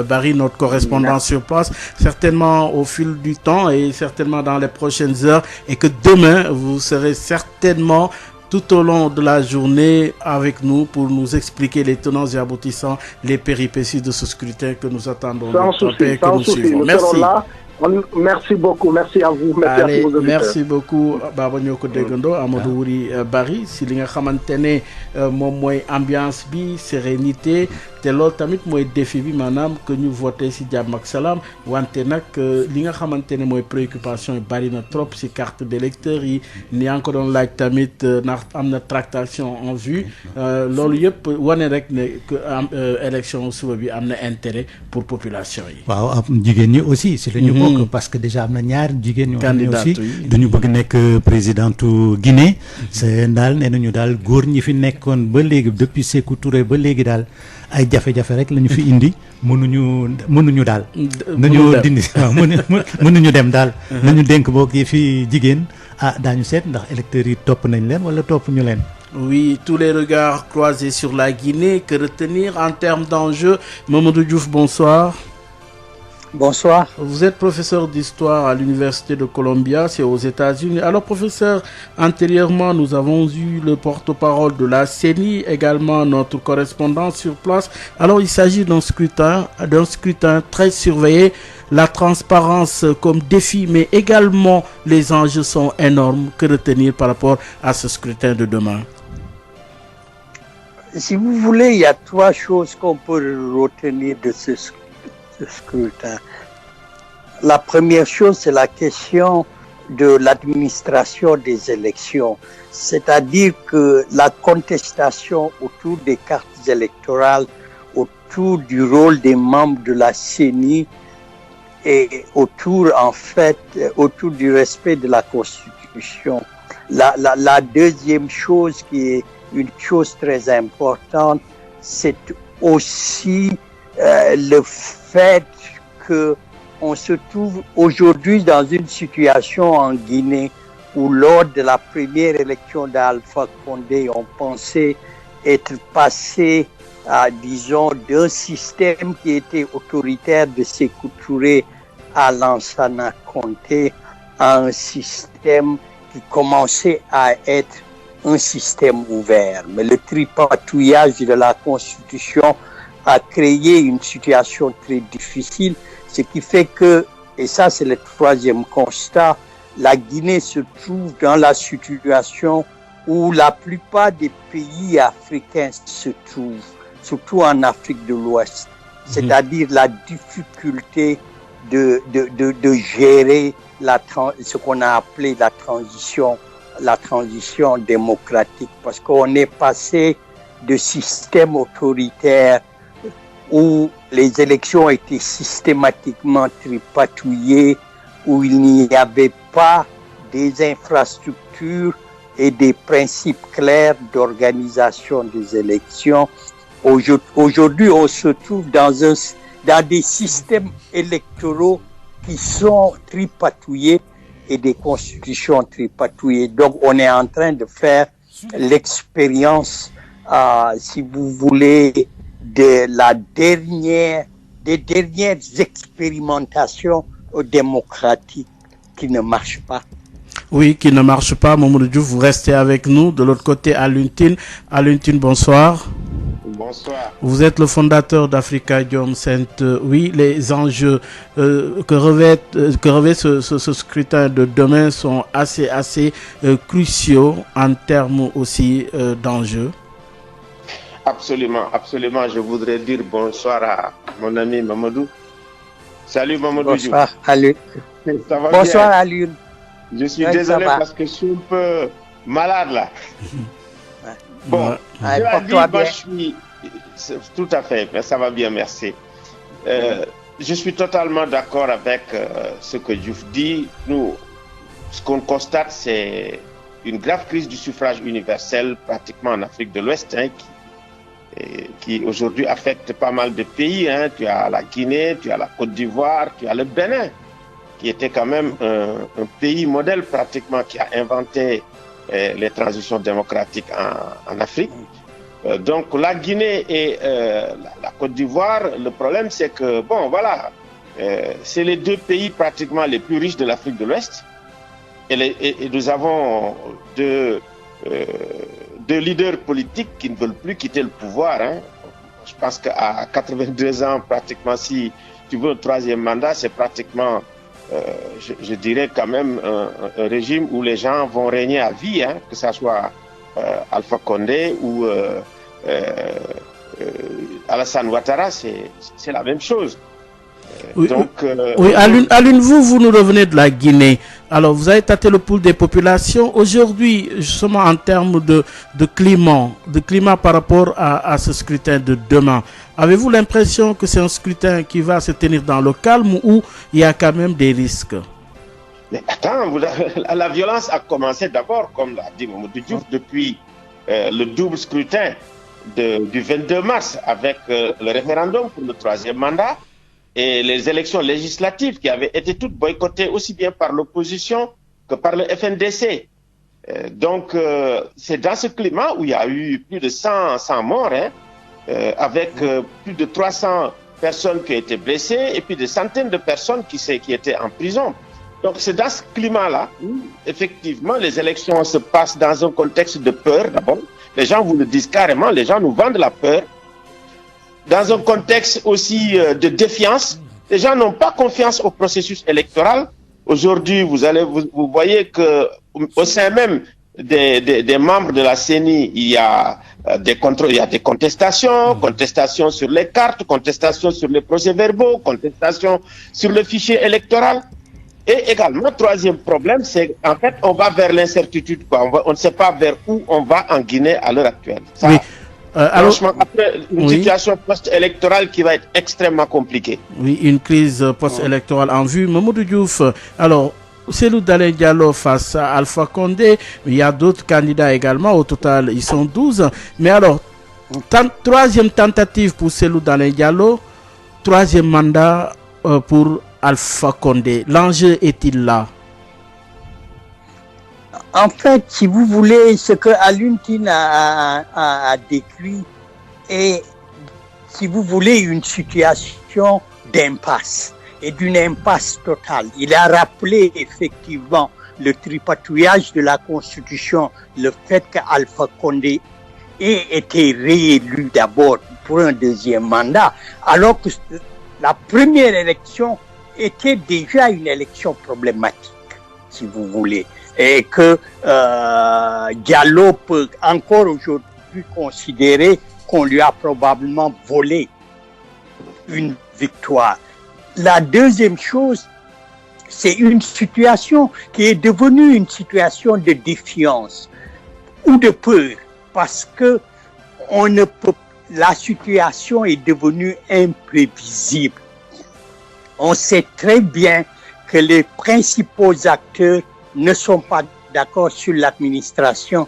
S1: Barry, notre correspondant sur place, certainement au fil du temps et certainement dans les prochaines heures, et que demain vous serez certainement tout au long de la journée avec nous pour nous expliquer les tenants et aboutissants, les péripéties de ce scrutin que nous attendons.
S4: Sans souci, sans souci. Merci. Merci beaucoup, merci à vous. Merci.
S1: Allez,
S4: à tous vos
S1: merci beaucoup Baba Nyoko Degando, Amadou Barry si li nga xamantene mom moy ambiance bi, sérénité te loolu tamit mooy défi bi maanaam que ñu voté ci jàmm ak salaam wante nag li nga xamante ne mooy préoccupation yi bari na trop ci carte d'électeur yi ni yaa ngi ko doon laaj tamit ndax am na tractation en vue loolu yëpp wane rek ne que élection suba bi am na intérêt pour population yi.
S2: waaw am jigéen ñi aussi si la ñu bokk parce que déjà am na ñaar jigéen ñoo xam ne aussi duñu bëgg nekk présidentu Guinée c'est daal nee nañu daal góor ñi fi nekkoon ba léegi depuis Sékou Touré ba léegi daal ay jafe-jafe rek la ñu fi indi mënuñu daal nañu dindi waaw mënuñu dem daal nañu dénk boo kii fi jigéen daañu seet ndax électeurs yi topp nañ leen wala topp ñu leen.
S1: Oui, tous les regards croisés sur la Guinée. Que retenir en termes d'enjeux? Mamadou Diouf, bonsoir.
S5: Bonsoir.
S1: Vous êtes professeur d'histoire à l'Université de Columbia, c'est aux États-Unis. Alors, professeur, antérieurement, nous avons eu le porte-parole de la CENI, également notre correspondant sur place. Alors, il s'agit d'un scrutin très surveillé. La transparence comme défi, mais également les enjeux sont énormes. Que retenir par rapport à ce scrutin de demain?
S5: Si vous voulez, il y a trois choses qu'on peut retenir de ce scrutin. La première chose, c'est la question de l'administration des élections. C'est-à-dire que la contestation autour des cartes électorales, autour du rôle des membres de la CENI et autour du respect de la Constitution. La deuxième chose qui est une chose très importante, c'est aussi le fait que on se trouve aujourd'hui dans une situation en Guinée où lors de la première élection d'Alpha Condé, on pensait être passé disons, d'un système qui était autoritaire de Sékou Touré à Lansana Conté à un système qui commençait à être un système ouvert. Mais le tripatouillage de la Constitution a créé une situation très difficile, ce qui fait que, et ça c'est le troisième constat, la Guinée se trouve dans la situation où la plupart des pays africains se trouvent, surtout en Afrique de l'Ouest. C'est-à-dire la difficulté de gérer ce qu'on a appelé la transition démocratique, parce qu'on est passé de systèmes autoritaires où les élections étaient systématiquement tripatouillées, où il n'y avait pas des infrastructures et des principes clairs d'organisation des élections. Aujourd'hui, on se trouve dans des systèmes électoraux qui sont tripatouillés et des constitutions tripatouillées. Donc, on est en train de faire l'expérience, si vous voulez, des dernières expérimentations démocratiques qui ne marchent pas.
S1: Oui, qui ne marchent pas. Mamadou Diouf, vous restez avec nous. De l'autre côté, Alioune Tine. Alioune Tine, bonsoir.
S6: Bonsoir.
S1: Vous êtes le fondateur d'Africadium Center. Oui, les enjeux que revêt ce scrutin de demain sont assez cruciaux en termes aussi d'enjeux.
S6: Absolument, absolument. Je voudrais dire bonsoir à mon ami Mamadou. Salut Mamadou.
S5: Bonsoir Alioune. Bonsoir Alioune.
S6: Je suis désolé parce que je suis un peu malade là. Bon, tout à fait, mais ça va bien, merci. Je suis totalement d'accord avec ce que Diouf dit. Nous, ce qu'on constate, c'est une grave crise du suffrage universel pratiquement en Afrique de l'Ouest, qui aujourd'hui affecte pas mal de pays. Tu as la Guinée, tu as la Côte d'Ivoire, tu as le Bénin, qui était quand même un pays modèle pratiquement, qui a inventé les transitions démocratiques en Afrique. Donc la Guinée et la Côte d'Ivoire, le problème c'est que, bon voilà, c'est les deux pays pratiquement les plus riches de l'Afrique de l'Ouest. Et nous avons deux leaders politiques qui ne veulent plus quitter le pouvoir. Je pense qu'à 82 ans, pratiquement, si tu veux un troisième mandat, c'est pratiquement, je dirais quand même, un régime où les gens vont régner à vie, que ce soit Alpha Condé ou Alassane Ouattara, c'est la même chose.
S1: Oui,
S6: donc,
S1: oui, Alun, vous nous revenez de la Guinée. Alors, vous avez tâté le pouls des populations. Aujourd'hui, justement, en termes de climat par rapport à ce scrutin de demain, avez-vous l'impression que c'est un scrutin qui va se tenir dans le calme ou il y a quand même des risques?
S6: Mais attends, la violence a commencé d'abord, comme l'a dit Mamadou Diouf, depuis le double scrutin du 22 mars avec le référendum pour le 3e mandat et les élections législatives qui avaient été toutes boycottées aussi bien par l'opposition que par le FNDC. Donc, c'est dans ce climat où il y a eu plus de 100 morts, avec plus de 300 personnes qui ont été blessées et puis des centaines de personnes qui étaient en prison. Donc, c'est dans ce climat-là où, effectivement, les élections se passent dans un contexte de peur, d'abord. Les gens vous le disent carrément, les gens nous vendent la peur. Dans un contexte aussi de défiance, les gens n'ont pas confiance au processus électoral. Aujourd'hui, vous voyez que au sein même des membres de la CENI, il y a des contrôles, il y a des contestations sur les cartes, contestations sur les procès-verbaux, contestations sur le fichier électoral. Et également, troisième problème, c'est en fait, on va vers l'incertitude. On ne sait pas vers où on va en Guinée à l'heure actuelle. Ça,
S1: oui.
S6: Franchement, après une situation post-électorale qui va être extrêmement compliquée.
S1: Oui, une crise post-électorale en vue. Mamadou Diouf, alors, Cellou Dalein Diallo face à Alpha Condé, il y a d'autres candidats également, au total ils sont 12. Mais alors, troisième tentative pour Cellou Dalein Diallo, troisième mandat pour Alpha Condé. L'enjeu est-il là?
S5: En fait, si vous voulez, ce que Alun Tine a décrit est, si vous voulez, une situation d'impasse et d'une impasse totale. Il a rappelé effectivement le tripatouillage de la Constitution, le fait qu'Alpha Condé ait été réélu d'abord pour un deuxième mandat, alors que la première élection était déjà une élection problématique, si vous voulez. Et que Diallo peut encore aujourd'hui considérer qu'on lui a probablement volé une victoire. La deuxième chose, c'est une situation qui est devenue une situation de défiance ou de peur, parce que la situation est devenue imprévisible. On sait très bien que les principaux acteurs ne sont pas d'accord sur l'administration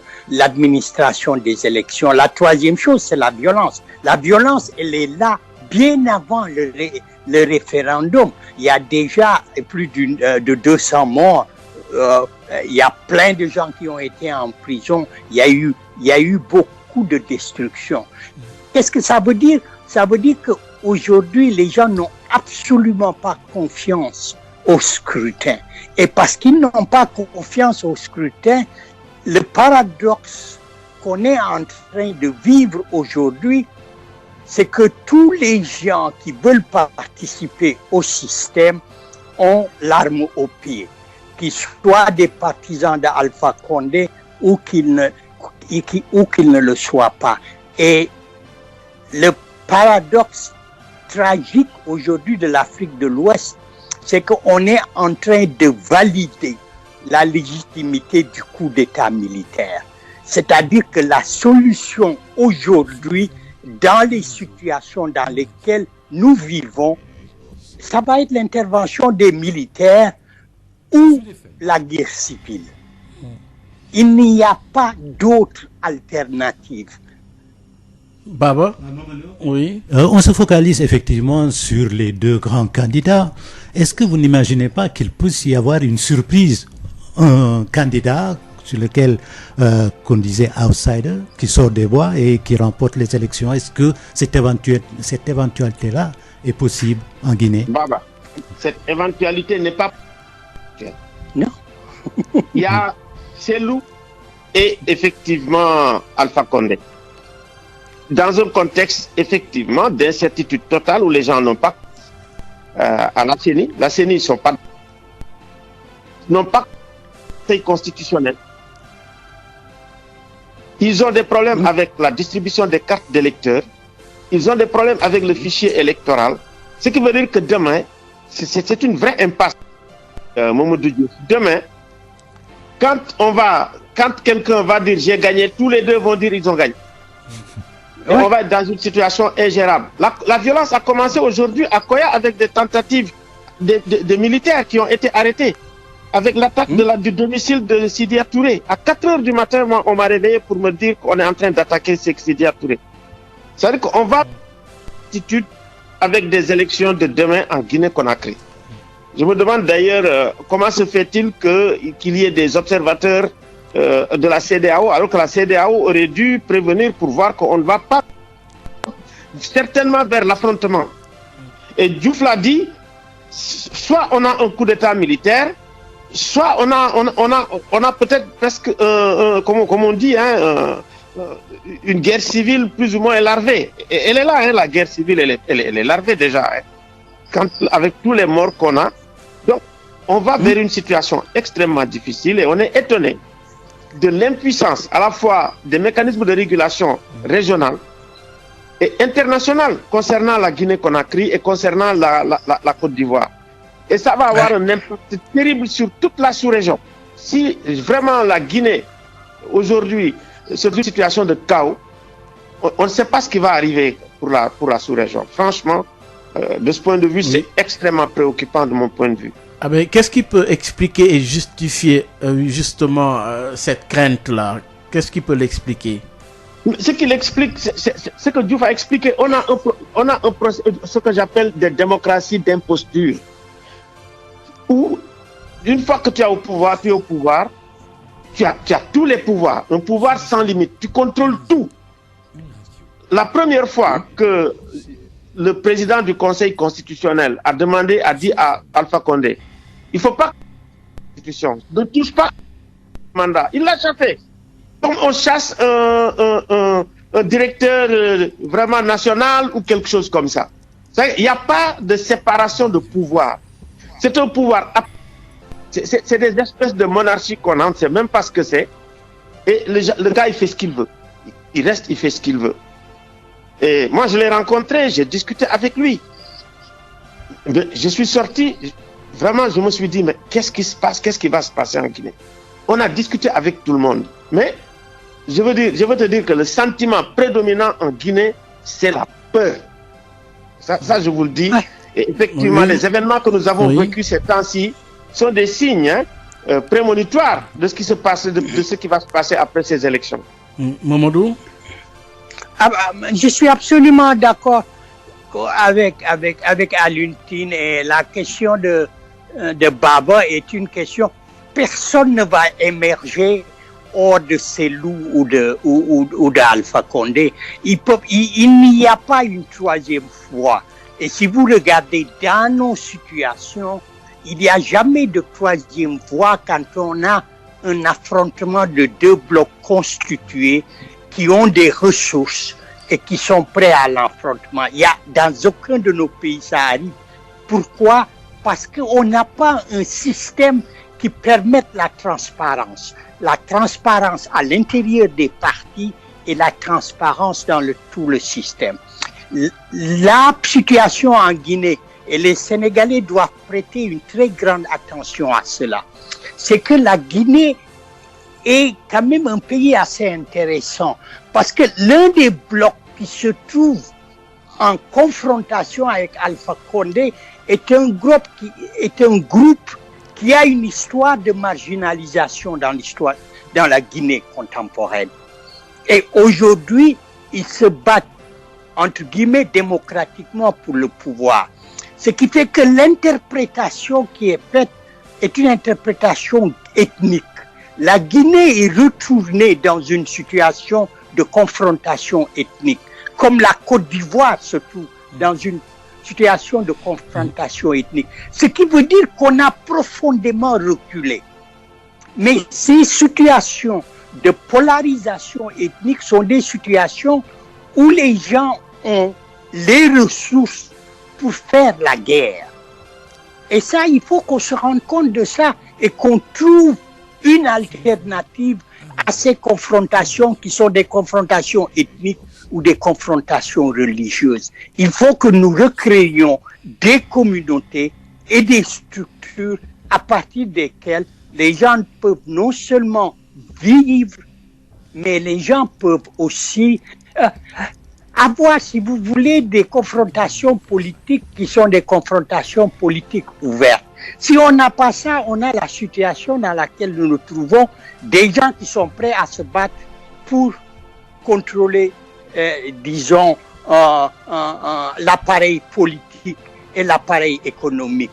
S5: des élections. La troisième chose, c'est la violence. La violence, elle est là bien avant le référendum. Il y a déjà plus de 200 morts. Il y a plein de gens qui ont été en prison. Il y a eu beaucoup de destruction. Qu'est-ce que ça veut dire? Ça veut dire qu'aujourd'hui, les gens n'ont absolument pas confiance au scrutin. Et parce qu'ils n'ont pas confiance au scrutin, le paradoxe qu'on est en train de vivre aujourd'hui, c'est que tous les gens qui veulent participer au système ont l'arme au pied, qu'ils soient des partisans d'Alpha Condé ou qu'ils ne le soient pas. Et le paradoxe tragique aujourd'hui de l'Afrique de l'Ouest, c'est qu'on est en train de valider la légitimité du coup d'État militaire. C'est-à-dire que la solution aujourd'hui, dans les situations dans lesquelles nous vivons, ça va être l'intervention des militaires ou la guerre civile. Il n'y a pas d'autre alternative.
S1: Baba, oui.
S2: On se focalise effectivement sur les deux grands candidats. Est-ce que vous n'imaginez pas qu'il puisse y avoir une surprise, un candidat sur lequel qu'on disait outsider, qui sort des bois et qui remporte les élections? Est-ce que cette éventualité-là est possible en Guinée?
S6: Baba, cette éventualité n'est pas...
S5: Non.
S6: Il y a Cellou et effectivement Alpha Condé. Dans un contexte effectivement d'incertitude totale où les gens n'ont pas à la CENI, n'ont pas conseil constitutionnel. Ils ont des problèmes avec la distribution des cartes d'électeurs. ils ont des problèmes avec le fichier électoral. Ce qui veut dire que demain, c'est une vraie impasse. Mamadou Diouf. Demain, quand quelqu'un va dire j'ai gagné, tous les deux vont dire ils ont gagné. Et on va être dans une situation ingérable. La violence a commencé aujourd'hui à Koya avec des tentatives de militaires qui ont été arrêtés. Avec l'attaque du domicile de Sidia Touré. À 4 h du matin, moi, on m'a réveillé pour me dire qu'on est en train d'attaquer Sidia Touré. C'est-à-dire qu'on va attitude avec des élections de demain en Guinée-Conakry. Je me demande d'ailleurs comment se fait-il qu'il y ait des observateurs de la CEDEAO, alors que la CEDEAO aurait dû prévenir pour voir qu'on ne va pas certainement vers l'affrontement. Et Diouf l'a dit, soit on a un coup d'état militaire, soit on a peut-être presque, comme on dit, une guerre civile plus ou moins larvée. Et elle est là, la guerre civile, elle est larvée déjà. Avec tous les morts qu'on a. Donc, on va vers une situation extrêmement difficile et on est étonné de l'impuissance à la fois des mécanismes de régulation régionale et internationale concernant la Guinée-Conakry et concernant la Côte d'Ivoire. Et ça va avoir un impact terrible sur toute la sous-région. Si vraiment la Guinée, aujourd'hui, c'est une situation de chaos, on ne sait pas ce qui va arriver pour la sous-région. Franchement, de ce point de vue, c'est extrêmement préoccupant de mon point de vue.
S1: Ah ben, qu'est-ce qui peut expliquer et justifier justement cette crainte-là? Qu'est-ce qui peut l'expliquer?
S6: Ce qu'il explique, ce que Diouf a expliqué, on a ce que j'appelle des démocraties d'imposture. Où, une fois que tu es au pouvoir, tu as tous les pouvoirs, un pouvoir sans limite, tu contrôles tout. La première fois que le président du Conseil constitutionnel a dit à Alpha Condé, il ne faut pas que la Constitution ne touche pas le mandat. Il l'a déjà fait. Comme on chasse un directeur vraiment national ou quelque chose comme ça. Il n'y a pas de séparation de pouvoir. C'est un pouvoir. C'est des espèces de monarchie qu'on a, on ne sait même pas ce que c'est. Et le gars, il fait ce qu'il veut. Il reste, il fait ce qu'il veut. Et moi, je l'ai rencontré, j'ai discuté avec lui. Je suis sorti, vraiment, je me suis dit, mais qu'est-ce qui se passe? Qu'est-ce qui va se passer en Guinée? On a discuté avec tout le monde. Mais je veux te dire que le sentiment prédominant en Guinée, c'est la peur. Ça, je vous le dis. Et effectivement, les événements que nous avons vécus ces temps-ci sont des signes prémonitoires de ce qui se passe, de ce qui va se passer après ces élections.
S1: Mamadou?
S5: Je suis absolument d'accord avec Aluntine, et la question de Baba est une question. Personne ne va émerger hors de Cellou ou d'Alpha Condé. Il n'y a pas une troisième fois. Et si vous regardez dans nos situations, il n'y a jamais de troisième voie quand on a un affrontement de deux blocs constitués qui ont des ressources et qui sont prêts à l'affrontement. Dans aucun de nos pays, ça arrive. Pourquoi? Parce qu'on n'a pas un système qui permette la transparence. La transparence à l'intérieur des partis et la transparence dans tout le système. La situation en Guinée, et les Sénégalais doivent prêter une très grande attention à cela, c'est que la Guinée est quand même un pays assez intéressant, parce que l'un des blocs qui se trouve en confrontation avec Alpha Condé est un groupe qui a une histoire de marginalisation dans la Guinée contemporaine. Et aujourd'hui, ils se battent entre guillemets démocratiquement pour le pouvoir. Ce qui fait que l'interprétation qui est faite est une interprétation ethnique. La Guinée est retournée dans une situation de confrontation ethnique, comme la Côte d'Ivoire se trouve dans une situation de confrontation ethnique. Ce qui veut dire qu'on a profondément reculé. Mais ces situations de polarisation ethnique sont des situations où les gens ont les ressources pour faire la guerre. Et ça, il faut qu'on se rende compte de ça et qu'on trouve une alternative à ces confrontations qui sont des confrontations ethniques ou des confrontations religieuses. Il faut que nous recréions des communautés et des structures à partir desquelles les gens peuvent non seulement vivre, mais les gens peuvent aussi avoir, si vous voulez, des confrontations politiques qui sont des confrontations politiques ouvertes. Si on n'a pas ça, on a la situation dans laquelle nous nous trouvons, des gens qui sont prêts à se battre pour contrôler, disons, l'appareil politique et l'appareil économique.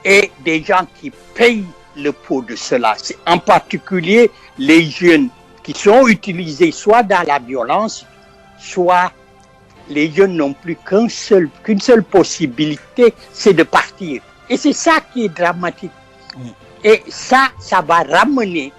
S5: Et des gens qui payent le pot de cela. C'est en particulier les jeunes qui sont utilisés soit dans la violence, soit les jeunes n'ont plus qu'une seule possibilité, c'est de partir. Et c'est ça qui est dramatique. Et ça va ramener,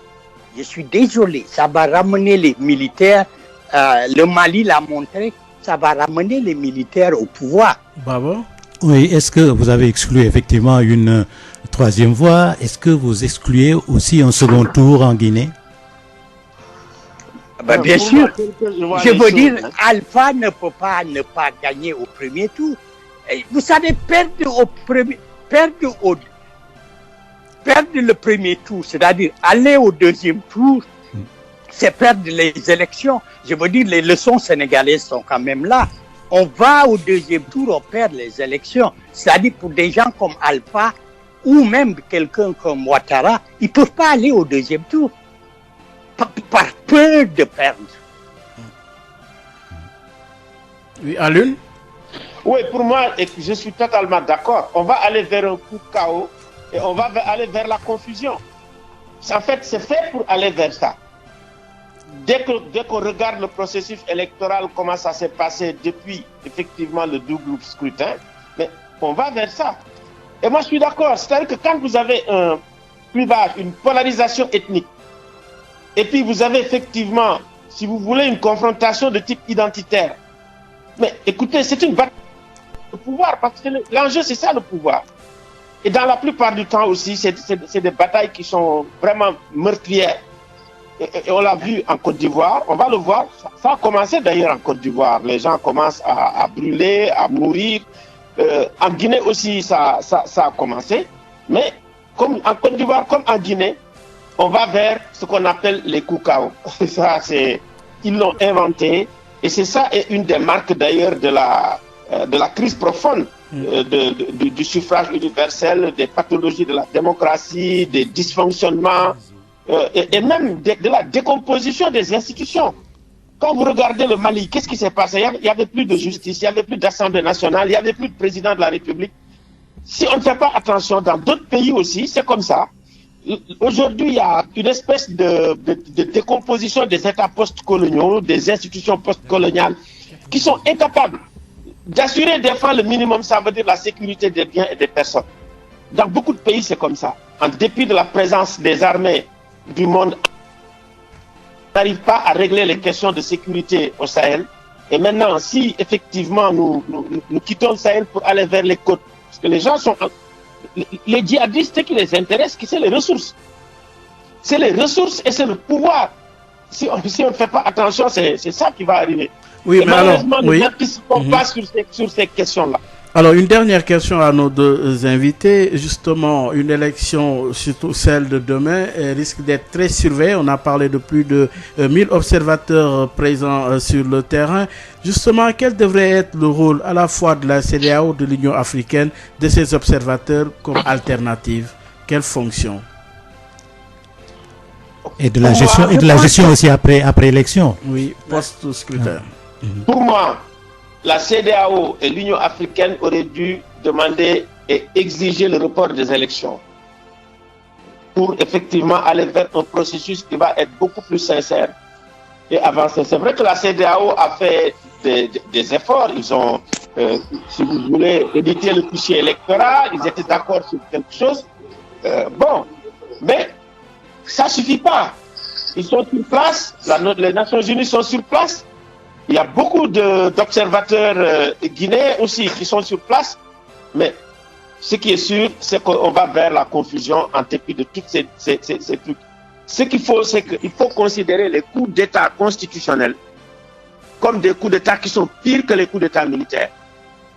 S5: je suis désolé, ça va ramener les militaires, le Mali l'a montré, ça va ramener les militaires au pouvoir.
S1: Bravo.
S2: Oui, est-ce que vous avez exclu effectivement une troisième voie? Est-ce que vous excluez aussi un second tour en Guinée?
S5: Bien sûr. Je veux dire, Alpha ne peut pas ne pas gagner au premier tour. Et vous savez, perdre le premier tour, c'est-à-dire aller au deuxième tour, c'est perdre les élections. Je veux dire, les leçons sénégalaises sont quand même là. On va au deuxième tour, on perd les élections. C'est-à-dire pour des gens comme Alpha ou même quelqu'un comme Ouattara, ils ne peuvent pas aller au deuxième tour par peur de perdre.
S1: Oui, Alun?
S6: Oui, pour moi, je suis totalement d'accord. On va aller vers un coup de chaos et on va aller vers la confusion. En fait, c'est fait pour aller vers ça. Dès qu'on regarde le processus électoral, comment ça s'est passé depuis effectivement le double scrutin, mais on va vers ça. Et moi, je suis d'accord. C'est-à-dire que quand vous avez un clivage, une polarisation ethnique, et puis vous avez effectivement, si vous voulez, une confrontation de type identitaire, mais écoutez, c'est une bataille de pouvoir, parce que l'enjeu, c'est ça, le pouvoir. Et dans la plupart du temps aussi, c'est des batailles qui sont vraiment meurtrières. Et on l'a vu en Côte d'Ivoire, on va le voir, ça a commencé d'ailleurs en Côte d'Ivoire. Les gens commencent à brûler, à mourir. En Guinée aussi, ça a commencé. Mais comme en Côte d'Ivoire, comme en Guinée, on va vers ce qu'on appelle les coups KO. Ça, ils l'ont inventé. Et c'est ça est une des marques d'ailleurs de la crise profonde du suffrage universel, des pathologies de la démocratie, des dysfonctionnements et même de la décomposition des institutions. Quand vous regardez le Mali, qu'est-ce qui s'est passé? Il n'y avait plus de justice, il n'y avait plus d'Assemblée nationale, il n'y avait plus de président de la République. Si on ne fait pas attention, dans d'autres pays aussi, c'est comme ça. Aujourd'hui, il y a une espèce de décomposition des États post-coloniaux, des institutions post-coloniales, qui sont incapables d'assurer des fois le minimum, ça veut dire la sécurité des biens et des personnes. Dans beaucoup de pays, c'est comme ça. En dépit de la présence des armées du monde, on n'arrive pas à régler les questions de sécurité au Sahel. Et maintenant, si effectivement nous quittons le Sahel pour aller vers les côtes, parce que les gens sont... Les djihadistes, ce qui les intéresse, c'est les ressources. C'est les ressources et c'est le pouvoir. Si on ne fait pas attention, c'est ça qui va arriver.
S1: Oui,
S6: et
S1: mais alors,
S6: nous ne participons pas sur ces questions-là.
S1: Alors, une dernière question à nos deux invités. Justement, une élection, surtout celle de demain, risque d'être très surveillée. On a parlé de plus de 1000 observateurs présents sur le terrain. Justement, quel devrait être le rôle à la fois de la CEDEAO, de l'Union africaine, de ces observateurs comme alternative? Quelle fonction?
S2: Et de la gestion aussi après élection.
S1: Oui, post-scrutin.
S6: Pour moi, la CEDEAO et l'Union africaine auraient dû demander et exiger le report des élections pour effectivement aller vers un processus qui va être beaucoup plus sincère et avancer. C'est vrai que la CEDEAO a fait des efforts. Ils ont, si vous voulez, édité le fichier électoral. Ils étaient d'accord sur quelque chose. Mais ça ne suffit pas. Ils sont sur place. Les Nations Unies sont sur place. Il y a beaucoup d'observateurs guinéens aussi qui sont sur place, mais ce qui est sûr, c'est qu'on va vers la confusion en dépit de tous ces trucs. Ce qu'il faut, c'est qu'il faut considérer les coups d'État constitutionnels comme des coups d'État qui sont pires que les coups d'État militaires.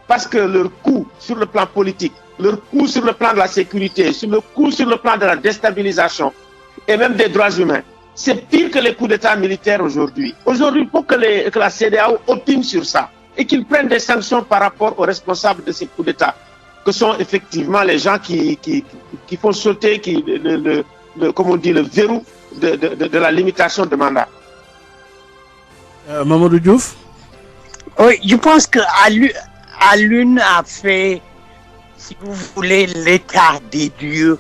S6: Parce que leur coût sur le plan politique, leur coût sur le plan de la sécurité, leur coût sur le plan de la déstabilisation et même des droits humains, c'est pire que les coups d'État militaires aujourd'hui. Aujourd'hui, il faut que la CEDEAO opine sur ça et qu'ils prennent des sanctions par rapport aux responsables de ces coups d'État, que sont effectivement les gens qui font sauter comme on dit, le verrou de la limitation de mandat.
S1: Mamadou Diouf?
S5: Oui, je pense que Alun a fait, si vous voulez, l'état des lieux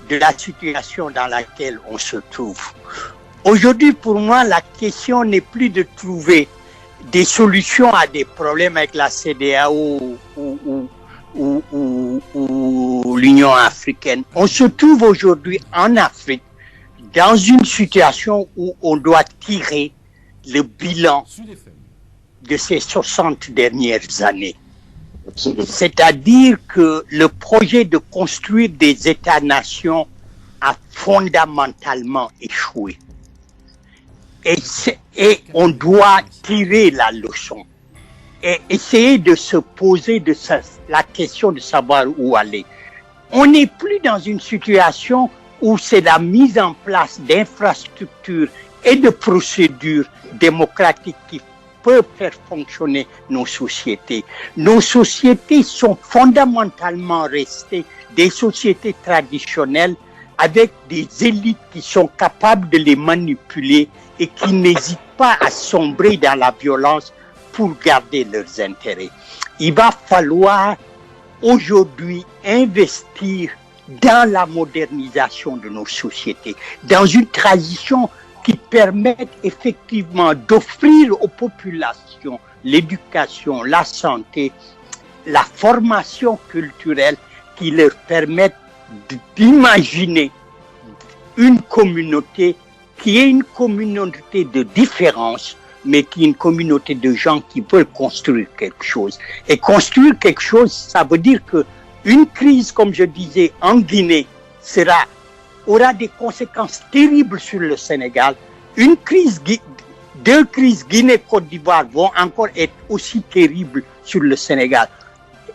S5: de la situation dans laquelle on se trouve. Aujourd'hui, pour moi, la question n'est plus de trouver des solutions à des problèmes avec la CEDEAO ou l'Union africaine. On se trouve aujourd'hui en Afrique dans une situation où on doit tirer le bilan de ces 60 dernières années. C'est-à-dire que le projet de construire des États-nations a fondamentalement échoué. Et on doit tirer la leçon et essayer de se poser la question de savoir où aller. On n'est plus dans une situation où c'est la mise en place d'infrastructures et de procédures démocratiques qui peuvent faire fonctionner nos sociétés. Nos sociétés sont fondamentalement restées des sociétés traditionnelles avec des élites qui sont capables de les manipuler et qui n'hésitent pas à sombrer dans la violence pour garder leurs intérêts. Il va falloir aujourd'hui investir dans la modernisation de nos sociétés, dans une transition qui permette effectivement d'offrir aux populations l'éducation, la santé, la formation culturelle qui leur permettent d'imaginer une communauté qui est une communauté de différence, mais qui est une communauté de gens qui veulent construire quelque chose. Et construire quelque chose, ça veut dire que une crise, comme je disais, en Guinée, aura des conséquences terribles sur le Sénégal. Deux crises Guinée-Côte d'Ivoire vont encore être aussi terribles sur le Sénégal.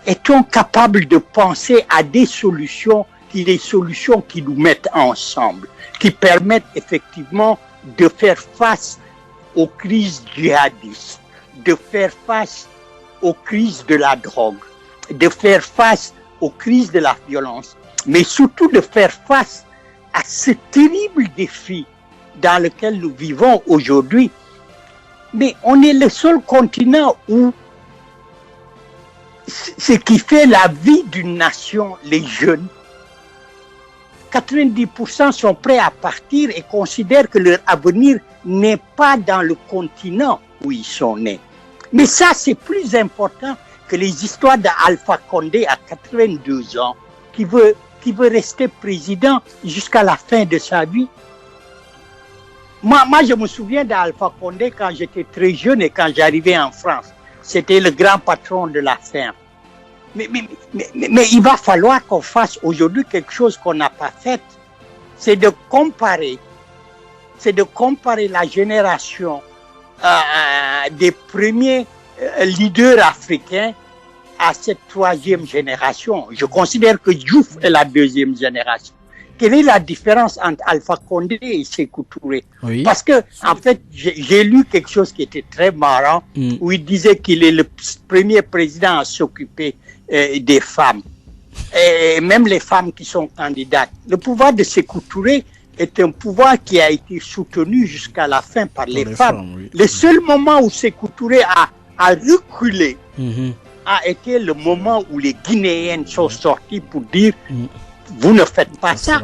S5: Est-on capable de penser à des solutions qui nous mettent ensemble, qui permettent effectivement de faire face aux crises djihadistes, de faire face aux crises de la drogue, de faire face aux crises de la violence, mais surtout de faire face à ce terrible défi dans lequel nous vivons aujourd'hui. Mais on est le seul continent où ce qui fait la vie d'une nation, les jeunes, 90% sont prêts à partir et considèrent que leur avenir n'est pas dans le continent où ils sont nés. Mais ça, c'est plus important que les histoires d'Alpha Condé à 82 ans, qui veut rester président jusqu'à la fin de sa vie. Moi, je me souviens d'Alpha Condé quand j'étais très jeune et quand j'arrivais en France. C'était le grand patron de la ferme. Mais il va falloir qu'on fasse aujourd'hui quelque chose qu'on n'a pas fait. C'est de comparer la génération des premiers leaders africains à cette troisième génération. Je considère que Diouf est la deuxième génération. Quelle est la différence entre Alpha Condé et Sékou Touré? Oui. Parce que, en fait, j'ai lu quelque chose qui était très marrant, où il disait qu'il est le premier président à s'occuper des femmes, et même les femmes qui sont candidates. Le pouvoir de Sékou Touré est un pouvoir qui a été soutenu jusqu'à la fin par les femmes. Oui. Le seul moment où Sékou Touré a reculé a été le moment où les Guinéennes sont sorties pour dire vous ne faites pas ça.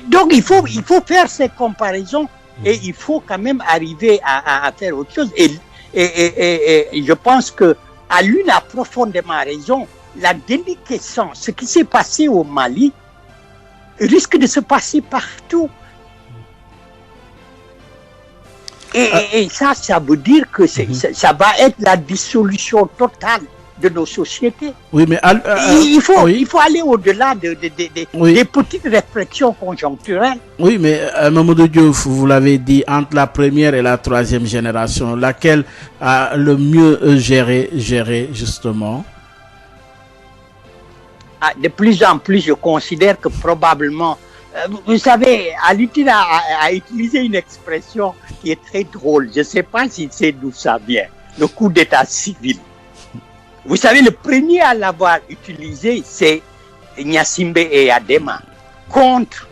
S5: Donc il faut faire ces comparaisons et il faut quand même arriver à faire autre chose. Et je pense que Alun a profondément raison. La déliquescence, ce qui s'est passé au Mali, risque de se passer partout. Et ça veut dire que ça va être la dissolution totale de nos sociétés.
S1: Oui, mais
S5: il faut aller au-delà des petites réflexions conjoncturelles.
S1: Oui, mais Mamadou Diouf, vous l'avez dit, entre la première et la troisième génération, laquelle a le mieux géré justement?
S5: De plus en plus, je considère que probablement, vous savez, Alioune a utilisé une expression qui est très drôle. Je ne sais pas si c'est d'où ça vient. Le coup d'état civil. Vous savez, le premier à l'avoir utilisé, c'est Gnassingbé et Adema contre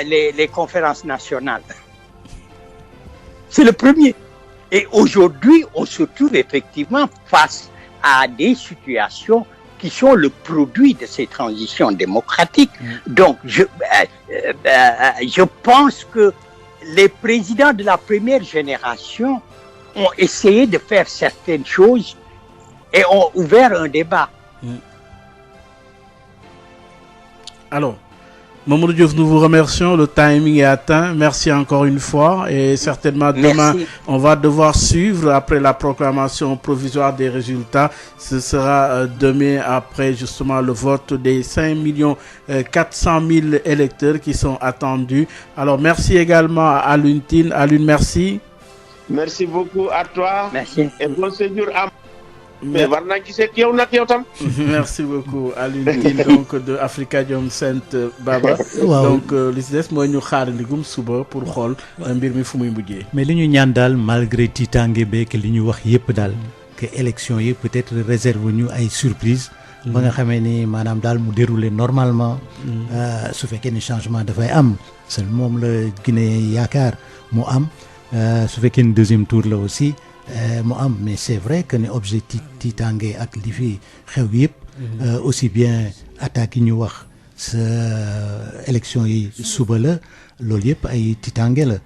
S5: les conférences nationales. C'est le premier. Et aujourd'hui, on se trouve effectivement face à des situations qui sont le produit de ces transitions démocratiques. Donc, je pense que les présidents de la première génération ont essayé de faire certaines choses et ont ouvert un débat.
S1: Alors, Mamadou Diouf, nous vous remercions. Le timing est atteint. Merci encore une fois. Et certainement demain, on va devoir suivre après la proclamation provisoire des résultats. Ce sera demain après justement le vote des 5 400 000 électeurs qui sont attendus. Alors, merci également à Alioune Tine. Alioune, merci.
S6: Merci beaucoup à toi.
S5: Merci.
S6: Et bon séjour à
S1: Merci beaucoup Alioune Tine donc de Afrikajom Sainte Baba. Donc li ci des mooy ñu xaar ndigum suba pour xool mbir mi fu muy mujjee.
S2: mais li ñu ñaan daal malgré tiitaange beek li ñu wax yëpp daal que élection yi peut-être réserve ñu ay surprise ba nga xamee ni maanaam daal mu dérouler normalement. su fekkee ni changement dafay am seul moom la Guinée yaakaar mu am su fekkee ni deuxième tour la aussi. mu am mais c'est vrai que ne objectif tiitaange ak li fi xew yëpp aussi bien attaques yi ñu wax sa élection yi suba la loolu yëpp ay tiitaange la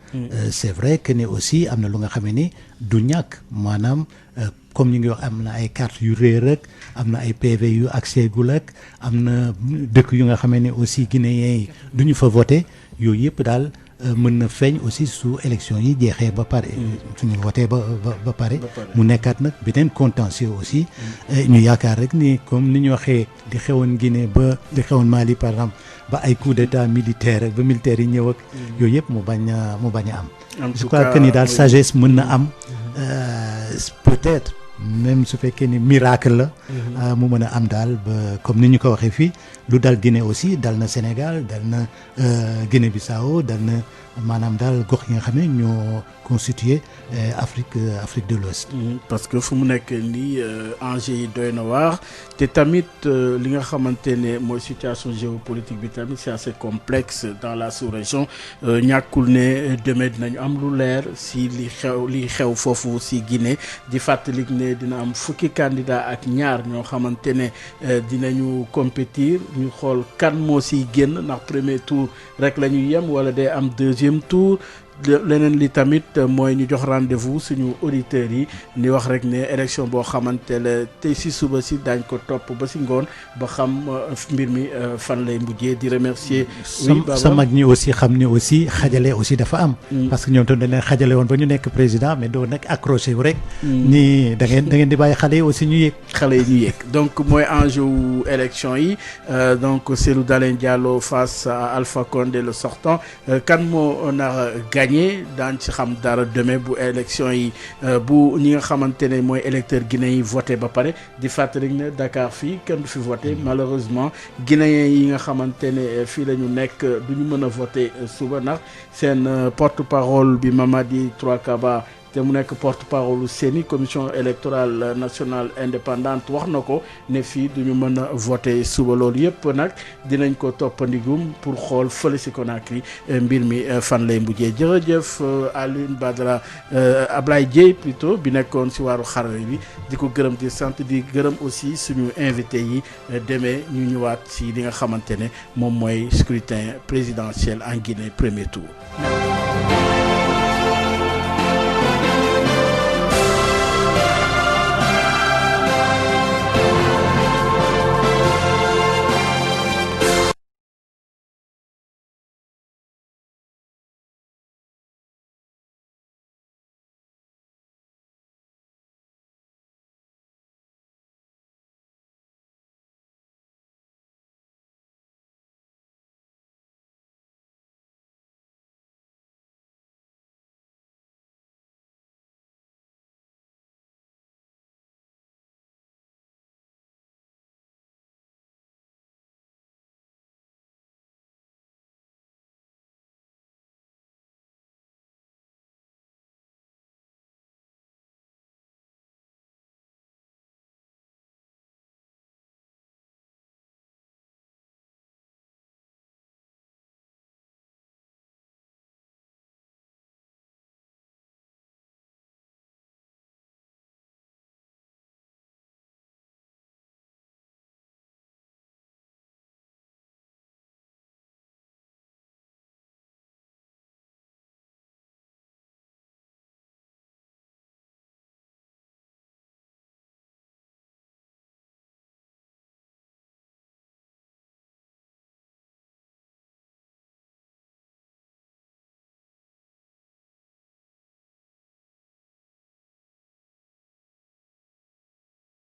S2: c'est vrai que ne aussi am na lu nga xam ni du ñàkk maanaam comme ñu ngi wax am na ay cartes yu réer rek am na ay PV yu accès gul ak am na dëkk yu nga xam ne aussi guinéens yi du ñu fa voter yooyu yëpp daal mën na feeñ aussi su élection yi jeexee ba pare suñu voté ba pare mu nekkaat nag beneen contentieux aussi ñu yaakaar rek ni comme ni ñu waxee di xewoon Guinée ba di xewoon Mali par exemple ba ay coup d'état militaire ak ba militaire yi ñëw ak yooyu yëpp mu bañ a am je crois que ni daal sagesse mën na am peut-être même su fekkee ni miracle la mu mën a am daal ba comme ni ñu ko waxee fii lu dal Guinée aussi dal na Sénégal dal na Guinée-Bissau dal na maanaam daal gox yi nga xam ne ñoo constitué Afrique de l'Ouest
S1: parce que fu mu nekk nii enjeu yi doy na waar te tamit li nga xamante ne mooy situation géopolitique bi tamit c'est assez complexe dans la sous-région ñàkkul ne demee dinañu am lu leer si li xew foofu si Guinée di fàttali ne dina am fukki candidat ak ñaar ñoo xamante ne dinañu compétir ñu xool kan moo siy génn ndax premier tour rek la ñuy yem wala day am deuxième tour leneen li tamit mooy ñu jox rendez-vous suñu auditeurs yi ni wax rek ne élection boo xamante la tey si suba si daañ ko topp ba si ngoon ba xam mbir mi fan lay mujjee di remercier
S2: sa mag ñi aussi xam ne aussi xajale aussi dafa am parce que ñoom tam dañ leen xajale woon ba ñu nekk président mais doo nekk accroché wu rek ni da ngeen di bàyyi xale yi aussi ñu yéeg
S1: donc mooy enjeu wu élection yi donc Cellou Dalein Diallo face à Alpha Condé le sortant kan moo nar gagné daan ci xam dara demain bu élection yi bu ñi nga xamante ne mooy électeurs guinéens yi voté ba pare di fàttali ne Dakar fii kenn du fi voté malheureusement guinéens yi nga xamante ne fii la ñu nekk du ñu mën a voté suba ndax seen porte-parole bi Mamadi Trouakaba te mu nekk porte-parole CENI commission électorale nationale indépendante wax na ko ne fii duñu mën a voter suba loolu yëpp nag dinañ ko toppandigum pour xool fële si Conakry mbir mi fan lay mujjee jërëjëf Alioune Badara Ablaye Dieye plutôt bi nekkoon si waaru xarale bi di ko gërëm di sant di gërëm aussi suñu invité yi demee ñu ñëwaat si li nga xamante ne moom mooy scrutin présidentiel en Guinée premier tour.